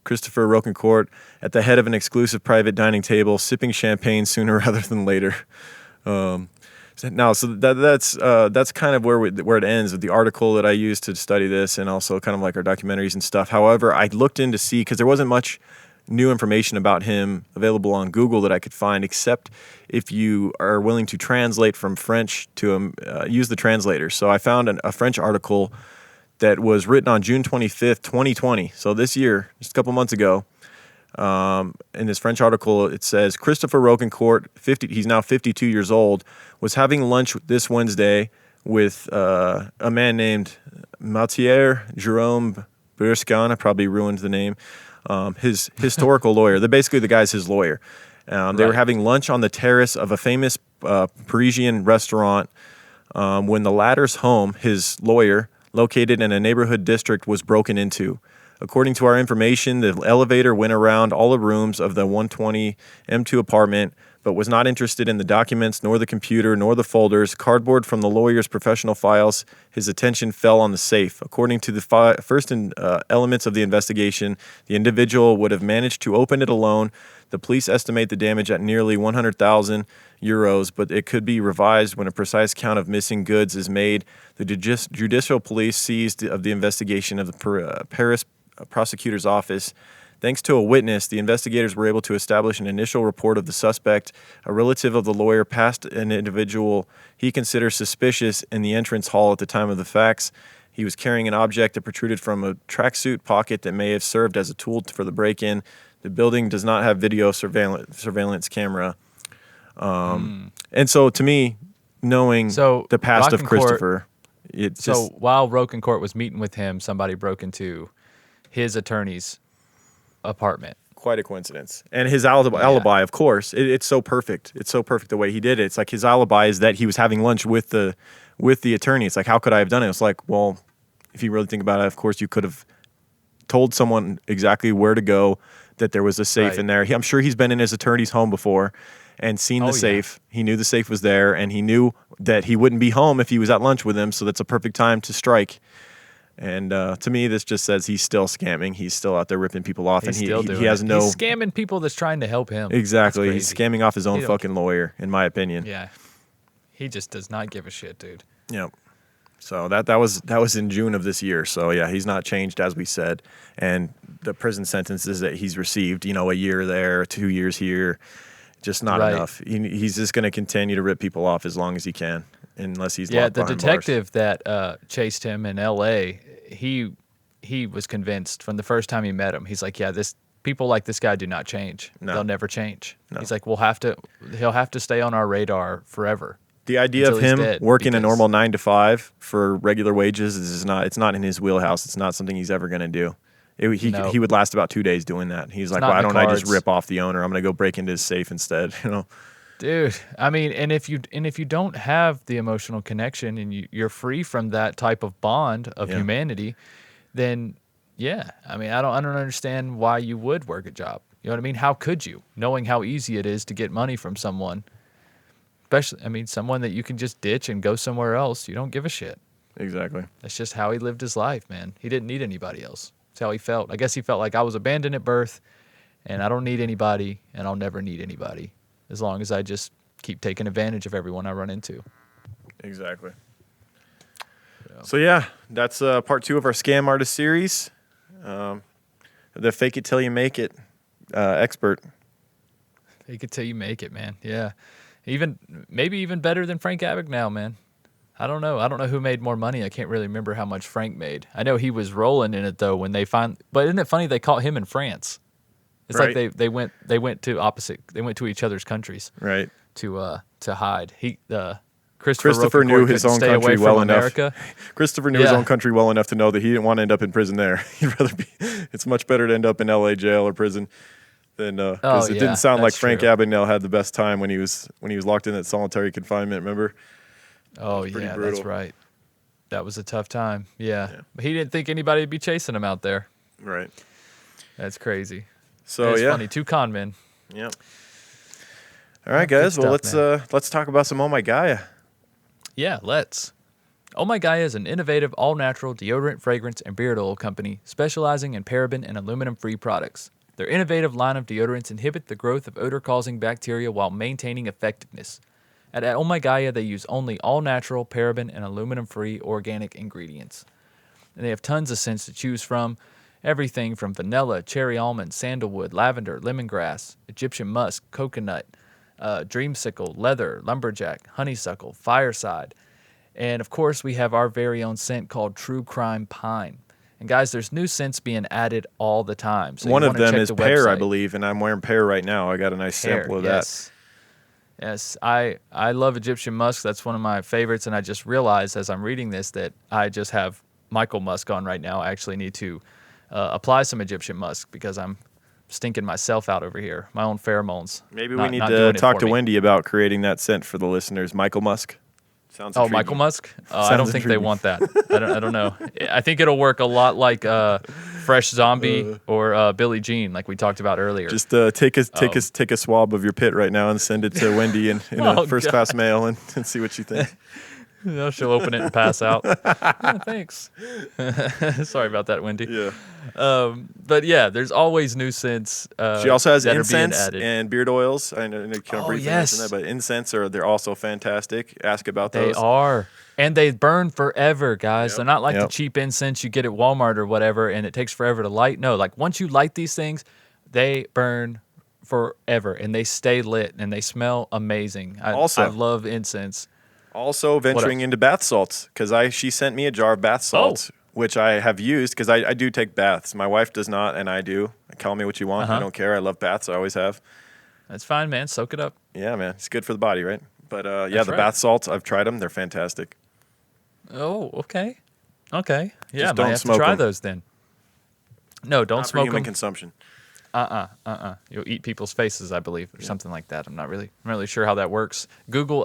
A: Christopher Rocancourt at the head of an exclusive private dining table, sipping champagne sooner rather than later. So that's kind of where it ends with the article that I used to study this, and also kind of like our documentaries and stuff. However, I looked in to see, because there wasn't much new information about him available on Google that I could find, except if you are willing to translate from French to use the translator. So I found a French article that was written on June 25th, 2020. So this year, just a couple months ago. In this French article, it says, Christopher Rocancourt, he's now 52 years old, was having lunch this Wednesday with a man named Mathieu Jerome Burscan. I probably ruined the name. His historical lawyer. Basically, the guy's his lawyer. They were having lunch on the terrace of a famous Parisian restaurant when the latter's home, his lawyer, located in a neighborhood district, was broken into. According to our information, the elevator went around all the rooms of the 120 M2 apartment, but was not interested in the documents, nor the computer, nor the folders, cardboard from the lawyer's professional files. His attention fell on the safe. According to the first elements of the investigation, the individual would have managed to open it alone. The police estimate the damage at nearly 100,000 euros, but it could be revised when a precise count of missing goods is made. The judicial police seized of the investigation of the Paris prosecutor's office. Thanks to a witness, the investigators were able to establish an initial report of the suspect. A relative of the lawyer passed an individual he considers suspicious in the entrance hall at the time of the facts. He was carrying an object that protruded from a tracksuit pocket that may have served as a tool for the break-in. The building does not have video surveillance camera. And so, to me, knowing the past of Christopher,
B: while Rocancourt was meeting with him, somebody broke into his attorney's apartment.
A: Quite a coincidence. And his alibi, of course, it's so perfect. It's so perfect the way he did it. It's like his alibi is that he was having lunch with the attorney. It's like, how could I have done it? It's like, well, if you really think about it, of course you could have told someone exactly where to go, that there was a safe in there. I'm sure he's been in his attorney's home before, and seen
B: Oh,
A: the
B: yeah.
A: safe. He knew the safe was there, and he knew that he wouldn't be home if he was at lunch with him. So that's a perfect time to strike. And to me, this just says he's still scamming. He's still out there ripping people off,
B: He's
A: and
B: still doing
A: he has
B: it.
A: no
B: He's scamming people that's trying to help him.
A: exactly.
B: That's
A: He's
B: crazy.
A: scamming off his own
B: He don't-
A: fucking lawyer, in my opinion.
B: Yeah. He just does not give a shit, dude.
A: Yep. So that was in June of this year. So yeah, he's not changed as we said, and the prison sentences that he's received, a year there, 2 years here, just not
B: Right.
A: enough. He's just going to continue to rip people off as long as he can, unless he's
B: Yeah,
A: locked
B: the
A: behind
B: detective that chased him in L.A., he was convinced from the first time he met him. He's like, yeah, people like this guy do not change.
A: No.
B: They'll never change.
A: No.
B: He's like, he'll have to stay on our radar forever.
A: The idea of
B: until he's
A: him
B: dead,
A: working a
B: because-
A: normal 9 to 5 for regular wages is not. It's not in his wheelhouse. It's not something he's ever going to do.
B: No.
A: He would last about 2 days doing that. He's like,
B: not
A: why
B: in the
A: don't I just
B: cards.
A: rip off the owner? I'm going to go break into his safe instead.
B: Dude, I mean, and if you don't have the emotional connection and you're free from that type of bond of
A: Yeah.
B: humanity, then yeah, I mean, I don't understand why you would work a job. You know what I mean? How could you, knowing how easy it is to get money from someone, especially, I mean, someone that you can just ditch and go somewhere else? You don't give a shit.
A: Exactly.
B: That's just how he lived his life, man. He didn't need anybody else. That's how he felt. I guess he felt like I was abandoned at birth, and I don't need anybody, and I'll never need anybody as long as I just keep taking advantage of everyone I run into.
A: Exactly. So yeah, that's part 2 of our Scam Artist series. The fake it till you make it expert.
B: Fake it till you make it, man. Yeah. Maybe even better than Frank Abagnale, man. I don't know. I don't know who made more money. I can't really remember how much Frank made. I know he was rolling in it though when they but isn't it funny they caught him in France? It's
A: Right.
B: like they went to each other's countries
A: Right.
B: to hide. Christopher
A: Christopher knew
B: Rocancourt
A: his
B: couldn't
A: own
B: stay
A: country
B: away
A: well
B: from
A: enough.
B: America.
A: Christopher knew his
B: Yeah.
A: own country well enough to know that he didn't want to end up in prison there. He'd rather be. It's much better to end up in L.A. jail or prison than because it
B: yeah,
A: didn't sound like
B: that's
A: Frank
B: true.
A: Abagnale had the best time when he was locked in that solitary confinement. Remember?
B: Oh
A: pretty
B: yeah,
A: brutal.
B: that's right. That was a tough time. Yeah.
A: Yeah.
B: But he didn't think anybody would be chasing him out there.
A: Right.
B: That's crazy.
A: So
B: It's
A: yeah.
B: funny. 2 con men.
A: Yeah. All right, guys.
B: Good
A: Well,
B: stuff,
A: let's talk about some Oh My Gaia.
B: Yeah, let's. Oh My Gaia is an innovative, all-natural deodorant, fragrance, and beard oil company specializing in paraben and aluminum-free products. Their innovative line of deodorants inhibit the growth of odor-causing bacteria while maintaining effectiveness. At Oh My Gaia, they use only all-natural, paraben, and aluminum-free organic ingredients. And they have tons of scents to choose from. Everything from vanilla, cherry almond, sandalwood, lavender, lemongrass, Egyptian musk, coconut, dreamsicle, leather, lumberjack, honeysuckle, fireside. And of course, we have our very own scent called True Crime Pine. And guys, there's new scents being added all the time. So
A: One
B: you
A: of
B: wanna
A: them
B: check
A: is
B: the
A: pear, I
B: website.
A: believe, and I'm wearing pear right now. I got a nice
B: Pear,
A: sample of
B: yes. Yes, I love Egyptian musk. That's one of my favorites. And I just realized as I'm reading this that I just have Michael Musk on right now. I actually need to apply some Egyptian musk because I'm stinking myself out over here. My own pheromones.
A: that. Maybe we
B: Not-
A: need
B: not
A: to
B: doing it
A: talk
B: for
A: to
B: me.
A: Wendy about creating that scent for the listeners. Michael Musk. Sounds
B: Oh,
A: intriguing.
B: Michael Musk? I
A: Sounds
B: don't think they
A: intriguing.
B: want that. I don't know. I think it'll work a lot like Fresh Zombie or Billie Jean, like we talked about earlier.
A: Just take a swab of your pit right now and send it to Wendy in
B: Oh,
A: a first class mail and see what you think.
B: You know, she'll open it and pass out. Yeah, thanks. Sorry about that, Wendy.
A: Yeah.
B: But yeah, there's always new scents.
A: She also has
B: that are being
A: incense
B: added.
A: and beard oils. I know you kind of
B: Oh,
A: briefly
B: yes.
A: mentioned that, but incense they're also fantastic. Ask about
B: They
A: those.
B: are. And they burn forever, guys.
A: Yep.
B: They're not like the
A: Yep.
B: cheap incense you get at Walmart or whatever, and it takes forever to light. No, like once you light these things, they burn forever, and they stay lit, and they smell amazing. I love incense.
A: Also venturing
B: else?
A: into bath salts because she sent me a jar of bath salts, which I have used because I do take baths. My wife does not, and I do. Call me what you want. I don't care. I love baths. I always have.
B: That's fine, man. Soak it up.
A: Yeah, man. It's good for the body, right? But yeah,
B: That's
A: the
B: right.
A: bath salts, I've tried them. They're fantastic.
B: Oh, okay. Okay. Yeah,
A: Just
B: might
A: don't
B: have
A: smoke
B: to try
A: 'em.
B: those then. No, don't
A: Not for
B: smoke
A: human
B: them.
A: consumption.
B: You'll eat people's faces, I believe, or something like that. I'm not really sure how that works. Google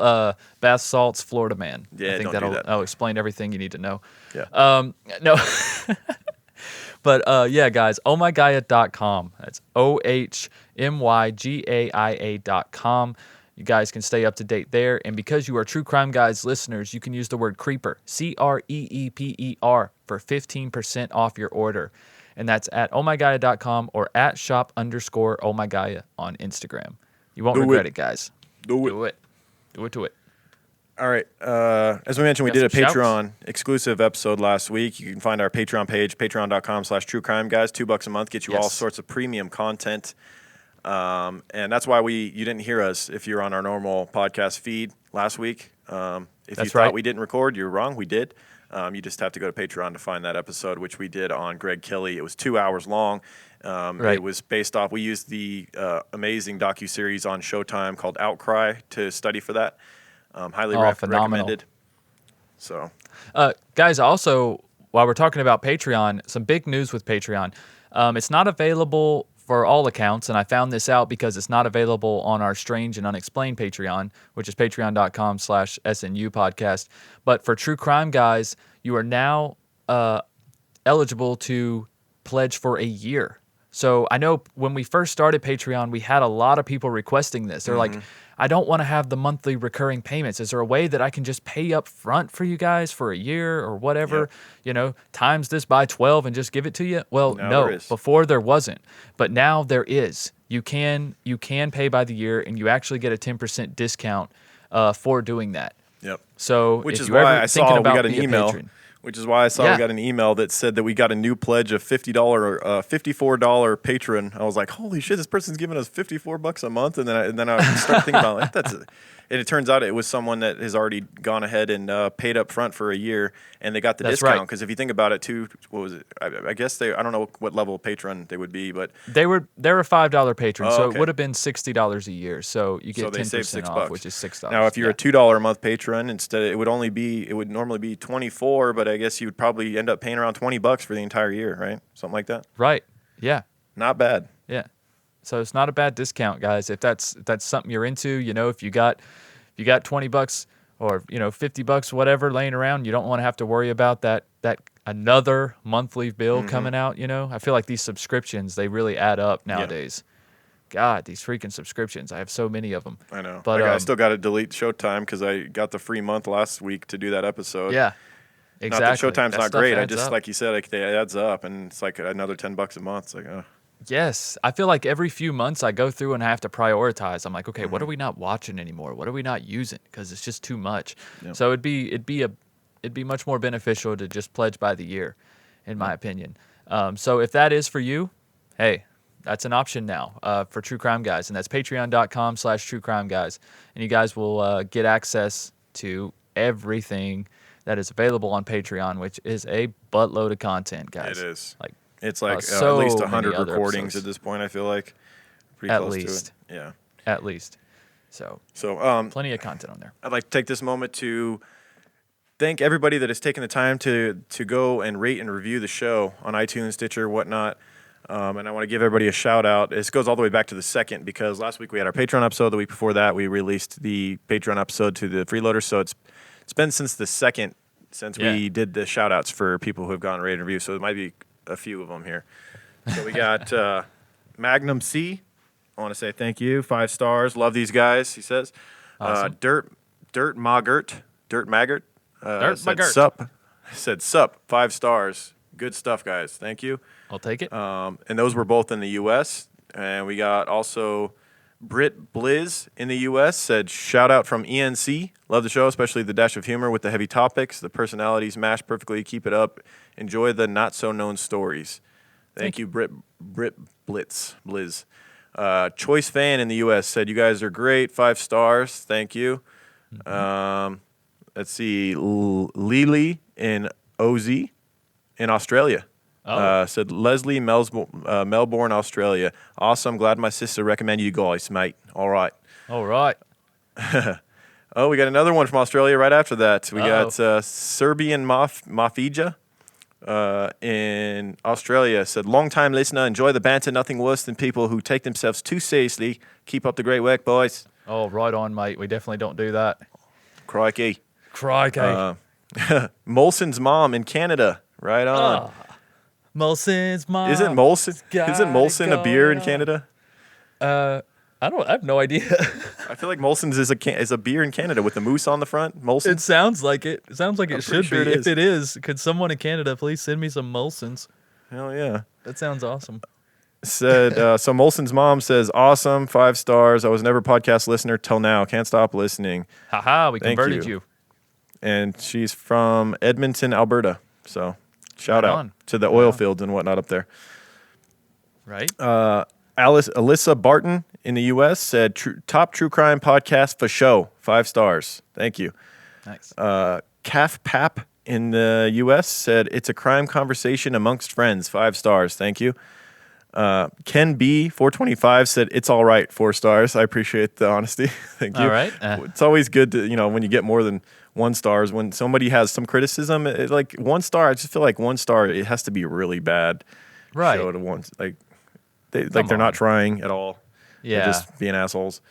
B: bath salts Florida man.
A: Yeah,
B: I think
A: don't do that.
B: that'll explain everything you need to know.
A: Yeah.
B: No. But yeah, guys, ohmygaia.com. That's OHMYGAIA.com. You guys can stay up to date there. And because you are True Crime Guys listeners, you can use the word Creeper, CREEPER, for 15% off your order. And that's at ohmygaia.com or at shop_ohmygaia on Instagram. You won't regret it, guys. Do it.
A: All right. As we mentioned, we did a Patreon exclusive episode last week. You can find our Patreon page, patreon.com/truecrimeguys. $2 a month gets you all sorts of premium content. And that's why you didn't hear us if you're on our normal podcast feed last week. If you thought we didn't record, you're wrong. We did. You just have to go to Patreon to find that episode, which we did on Greg Kelly. It was 2 hours long. It was based off, we used the amazing docuseries on Showtime called Outcry to study for that. Highly recommended. So,
B: guys, also, while we're talking about Patreon, some big news with Patreon. It's not available for all accounts, and I found this out because it's not available on our Strange and Unexplained Patreon, which is patreon.com/SNU podcast. But for True Crime Guys, you are now eligible to pledge for a year. So I know when we first started Patreon, we had a lot of people requesting this. They're like, I don't want to have the monthly recurring payments. Is there a way that I can just pay up front for you guys for a year or whatever? Times this by 12 and just give it to you? Well, no. Before there wasn't, but now there is. You can pay by the year, and you actually get a 10% discount for doing that.
A: Yep.
B: So
A: which
B: if
A: is
B: you're
A: why
B: ever
A: I
B: thinking
A: saw we
B: about
A: got an
B: being a
A: email.
B: patron,
A: Which is why I saw we got an email that said that we got a new pledge of $54 patron. I was like, holy shit, this person's giving us $54 a month. And then I started thinking about like, and it turns out it was someone that has already gone ahead and paid up front for a year, and they got the discount. Because if you think about it too, what was it? I guess I don't know what level of patron they would be, but
B: they're a $5 patron, so it would have been $60 a year. So you get 10% off, which is $6.
A: Now, if you're a $2 a month patron, instead it would normally be $24, but I guess you would probably end up paying around $20 for the entire year, right? Something like that.
B: Right. Yeah.
A: Not bad.
B: Yeah. So it's not a bad discount, guys. If that's something you're into, if you got $20 or $50, whatever, laying around, you don't want to have to worry about that another monthly bill coming out. I feel like these subscriptions, they really add up nowadays. God, these freaking subscriptions! I have so many of them.
A: I know.
B: But
A: I still got to delete Showtime because I got the free month last week to do that episode.
B: Yeah. Exactly.
A: Not that Showtime's not great. I just,
B: up.
A: like you said, it adds up, and it's like another $10 a month. It's like, oh.
B: Yes. I feel like every few months I go through and I have to prioritize. I'm like, okay, what are we not watching anymore? What are we not using? Because it's just too much. Yep. So it'd be much more beneficial to just pledge by the year, in my opinion. So if that is for you, hey, that's an option now for True Crime Guys, and that's patreon.com/truecrimeguys. And you guys will get access to everything that is available on Patreon, which is a buttload of content, guys.
A: It is.
B: It's
A: at least 100 recordings at this point, I feel like. Pretty close to it. Yeah.
B: At least. So plenty of content on there.
A: I'd like to take this moment to thank everybody that has taken the time to go and rate and review the show on iTunes, Stitcher, whatnot. And I want to give everybody a shout out. This goes all the way back to the second, because last week we had our Patreon episode. The week before that, we released the Patreon episode to the freeloaders. So it's been since the second since we did the shout outs for people who have gone rate and review. So it might be a few of them here. So we got Magnum C. I want to say thank you. 5 stars. Love these guys, he says.
B: Awesome.
A: Dirt Maggart. Said sup. 5 stars. Good stuff, guys. Thank you.
B: I'll take it.
A: And those were both in the U.S. And we got also Britt Blizz in the U.S. said, shout out from ENC. Love the show, especially the dash of humor with the heavy topics. The personalities mash perfectly. Keep it up. Enjoy the not-so-known stories. Thank you, Britt Blizz. Choice Fan in the U.S. said, you guys are great. 5 stars. Thank you. Let's see. Lily in OZ in Australia. Said Leslie, Melbourne, Australia. Awesome. Glad my sister recommended you guys, mate. All right. Oh, we got another one from Australia right after that. We got Serbian Mafija in Australia. Said, long-time listener, enjoy the banter. Nothing worse than people who take themselves too seriously. Keep up the great work, boys.
B: Oh, right on, mate. We definitely don't do that.
A: Crikey.
B: Molson's
A: mom in Canada. Right on.
B: Molson's mom.
A: Isn't Molson a beer in Canada?
B: I have no idea.
A: I feel like Molson's is a beer in Canada with the moose on the front. Molson.
B: It sounds like it. It sounds like it should be.
A: Sure
B: If it is, could someone in Canada please send me some Molsons?
A: Hell yeah.
B: That sounds awesome.
A: Said so. Molson's mom says, "Awesome, 5 stars. I was never a podcast listener till now. Can't stop listening."
B: Haha, we
A: Thank
B: converted
A: you.
B: you.
A: And she's from Edmonton, Alberta. So shout
B: Right
A: out
B: on.
A: to the oil fields and whatnot up there.
B: Right?
A: Alyssa Barton in the U.S. said, top true crime podcast for show. 5 stars. Thank you.
B: Nice.
A: Calf Pap in the U.S. said, it's a crime conversation amongst friends. 5 stars. Thank you. Ken B 425 said, it's all right. 4 stars. I appreciate the honesty. Thank you.
B: All right.
A: It's always good to, when you get more than 1 stars, when somebody has some criticism, like 1 star, I just feel like 1 star, it has to be really bad.
B: Right.
A: Show to one, they're not trying at all.
B: Yeah.
A: They're just being assholes.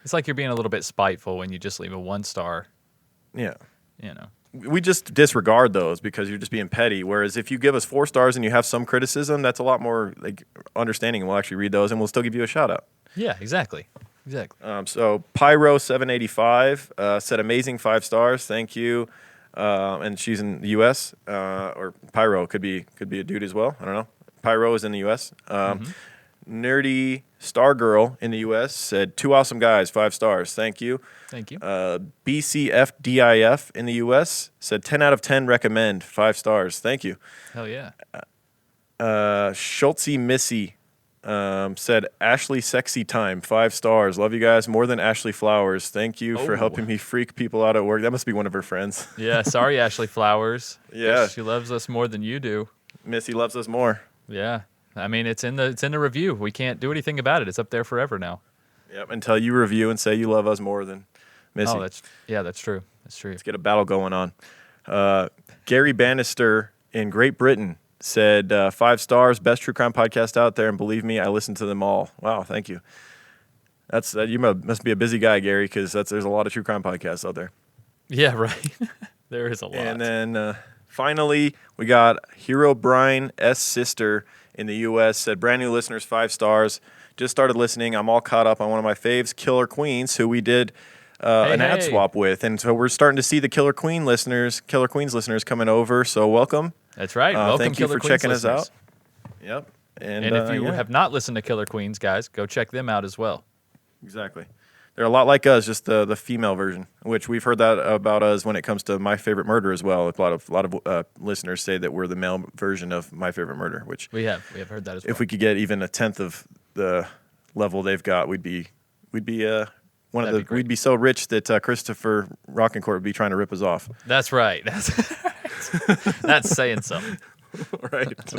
B: It's like you're being a little bit spiteful when you just leave a 1 star.
A: Yeah.
B: We
A: We just disregard those because you're just being petty. Whereas if you give us 4 stars and you have some criticism, that's a lot more understanding, and we'll actually read those and we'll still give you a shout out.
B: Yeah, exactly.
A: So Pyro 785 said amazing 5 stars. Thank you. And she's in the U.S. Or Pyro could be a dude as well. I don't know. Pyro is in the U.S. Nerdy Stargirl in the U.S. said 2 awesome guys, 5 stars. Thank you.
B: Thank you.
A: BCFDIF in the U.S. said 10 out of 10 recommend, 5 stars. Thank you.
B: Hell yeah.
A: Schultzy Missy said Ashley Sexy Time, 5 stars. Love you guys more than Ashley Flowers. Thank you for helping me freak people out at work. That must be one of her friends.
B: Yeah, sorry, Ashley Flowers.
A: Yeah.
B: She loves us more than you do.
A: Missy loves us more.
B: Yeah. I mean, it's in the review. We can't do anything about it. It's up there forever now.
A: Yep, until you review and say you love us more than Missy.
B: Oh, that's true. That's true.
A: Let's get a battle going on. Gary Bannister in Great Britain said 5 stars, best true crime podcast out there, and believe me, I listen to them all. Wow, thank you. You must be a busy guy, Gary, because there's a lot of true crime podcasts out there.
B: Yeah, right. There is a lot.
A: And then finally, we got Hero Brian S. Sister in the U.S. said, brand new listeners, 5 stars. Just started listening. I'm all caught up on one of my faves, Killer Queens, who we did an ad swap with. And so we're starting to see the Killer Queens listeners coming over. So welcome.
B: That's right. Welcome,
A: thank you
B: Killer
A: for
B: Queens
A: checking
B: listeners.
A: us out. Yep. And
B: if you have not listened to Killer Queens, guys, go check them out as well.
A: Exactly. They're a lot like us, just the female version, which we've heard that about us when it comes to My Favorite Murder as well. A lot of listeners say that we're the male version of My Favorite Murder, which
B: we have heard that as well.
A: If we could get even a 10th of the level they've got, we'd be we'd be so rich that Christopher Rocancourt would be trying to rip us off.
B: That's right. That's saying something.
A: Right.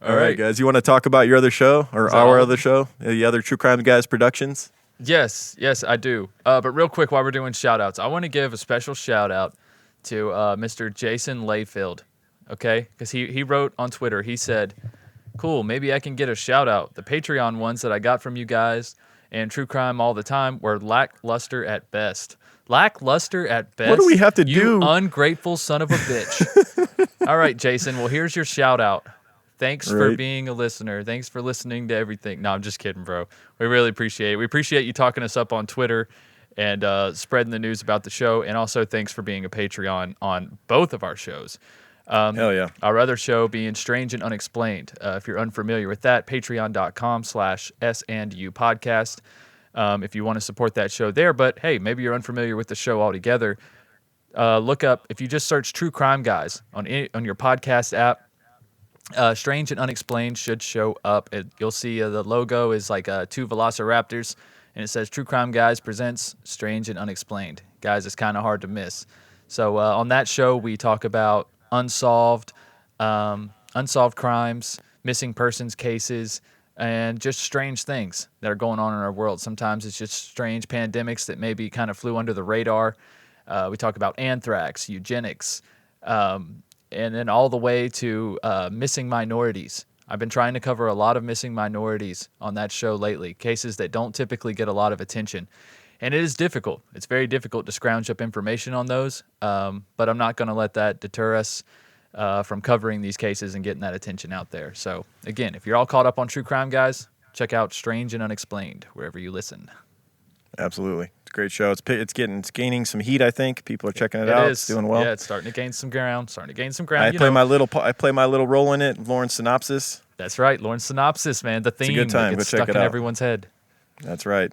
A: All right, guys. You want to talk about your other show or our other show, the other True Crime Guys Productions?
B: Yes, I do. But real quick, while we're doing shout-outs, I want to give a special shout-out to Mr. Jason Layfield, okay? Because he wrote on Twitter, he said, cool, maybe I can get a shout-out. The Patreon ones that I got from you guys and True Crime All the Time were lackluster at best. Lackluster at best?
A: What do we have to
B: you
A: do?
B: You ungrateful son of a bitch. All right, Jason, well, here's your shout-out. Thanks for being a listener. Thanks for listening to everything. No, I'm just kidding, bro. We really appreciate it. We appreciate you talking us up on Twitter and spreading the news about the show. And also thanks for being a Patreon on both of our shows.
A: Hell yeah.
B: Our other show being Strange and Unexplained. If you're unfamiliar with that, patreon.com/S&U podcast. If you want to support that show there. But hey, maybe you're unfamiliar with the show altogether. Look up, if you just search True Crime Guys on your podcast app, Strange and Unexplained should show up. You'll see the logo is like 2 velociraptors, and it says True Crime Guys presents Strange and Unexplained. Guys, it's kind of hard to miss. So on that show, we talk about unsolved crimes, missing persons cases, and just strange things that are going on in our world. Sometimes it's just strange pandemics that maybe kind of flew under the radar. We talk about anthrax, eugenics, and then all the way to missing minorities. I've been trying to cover a lot of missing minorities on that show lately, cases that don't typically get a lot of attention. And it is difficult. It's very difficult to scrounge up information on those, but I'm not going to let that deter us. from covering these cases and getting that attention out there. So again, if you're all caught up on true crime, guys, check out Strange and Unexplained wherever you listen.
A: Absolutely. It's a great show. It's gaining some heat, I think. People are checking it out.
B: Is.
A: It's doing well.
B: Yeah, it's starting to gain some ground.
A: I play my little role in it, Lawrence Synopsis.
B: That's right, Lawrence Synopsis, man. The theme
A: a good time.
B: that gets
A: Go check
B: stuck
A: it
B: in
A: out.
B: everyone's head.
A: That's right.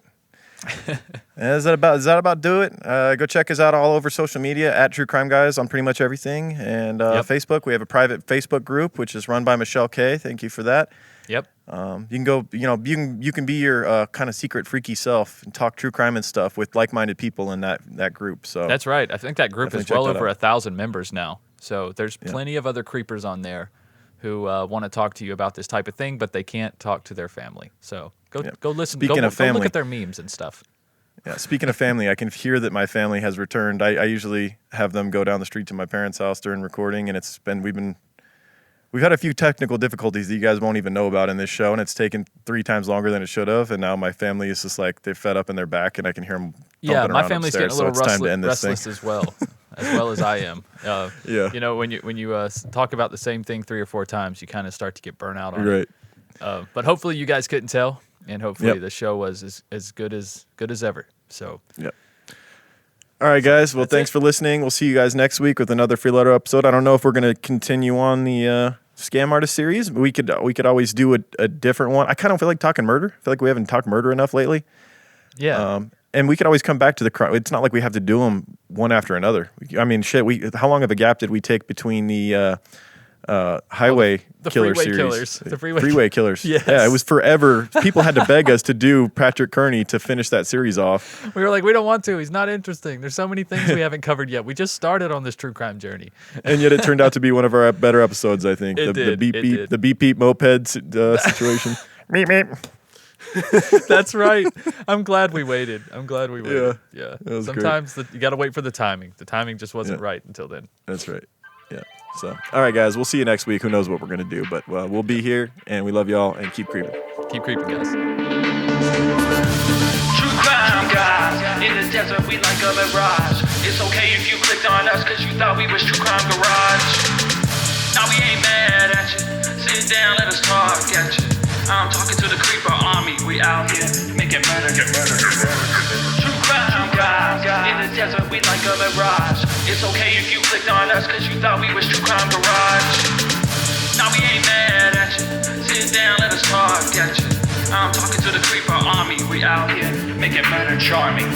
A: Is that about do it? Go check us out all over social media at True Crime Guys on pretty much everything. And Facebook, we have a private Facebook group, which is run by Michelle K. Thank you for that.
B: Yep.
A: You can go, you can be your kind of secret freaky self and talk true crime and stuff with like-minded people in that group. So
B: that's right. I think that group is
A: definitely
B: well
A: check that
B: over
A: out.
B: 1,000 members now. So there's plenty of other creepers on there who want to talk to you about this type of thing, but they can't talk to their family. So go listen.
A: Speaking
B: go
A: of family,
B: look at their memes and stuff.
A: Yeah, speaking of family, I can hear that my family has returned. I usually have them go down the street to my parents' house during recording, and we've had a few technical difficulties that you guys won't even know about in this show, and it's taken 3 times longer than it should have. And now my family is just like they're fed up in their back, and I can hear them.
B: Yeah, my
A: around
B: family's
A: upstairs,
B: getting a little
A: so it's time to end this
B: restless as well as I am.
A: Yeah.
B: You know, when you talk about the same thing 3 or 4 times, you kind of start to get burnt out on
A: Right.
B: it. But hopefully you guys couldn't tell, and hopefully the show was as good as ever. So.
A: Yep. All right, guys. Well, thanks for listening. We'll see you guys next week with another Free Letter episode. I don't know if we're going to continue on the Scam Artist series, but we could always do a different one. I kind of feel like talking murder. I feel like we haven't talked murder enough lately.
B: Yeah.
A: And we could always come back to the crime. It's not like we have to do them one after another. I mean, shit. How long of a gap did we take between the highway
B: the
A: killer
B: freeway
A: series?
B: killers. The
A: freeway killers.
B: Yes.
A: Yeah, it was forever. People had to beg us to do Patrick Kearney to finish that series off.
B: We were like, we don't want to. He's not interesting. There's so many things we haven't covered yet. We just started on this true crime journey.
A: And yet it turned out to be one of our better episodes, I think. The beep beep moped situation. Meep meep.
B: That's right. I'm glad we waited. Yeah.
A: was
B: Sometimes you got to wait for the timing. The timing just wasn't right until then.
A: That's right. Yeah. So, all right, guys. We'll see you next week. Who knows what we're going to do, but we'll be here, and we love y'all, and keep creeping.
B: Keep creeping, guys.
E: True crime guys, in the desert we like a mirage. It's okay if you clicked on us cause you thought we was True Crime Garage. Now we ain't mad at you, sit down, let us talk at you. I'm talking to the creeper army, we out here making murder, get murder. True crime guys, in the desert we like a mirage. It's okay if you clicked on us cause you thought we was True Crime Garage. Now we ain't mad at you, sit down, let us talk at you. I'm talking to the creeper army, we out here making murder charming.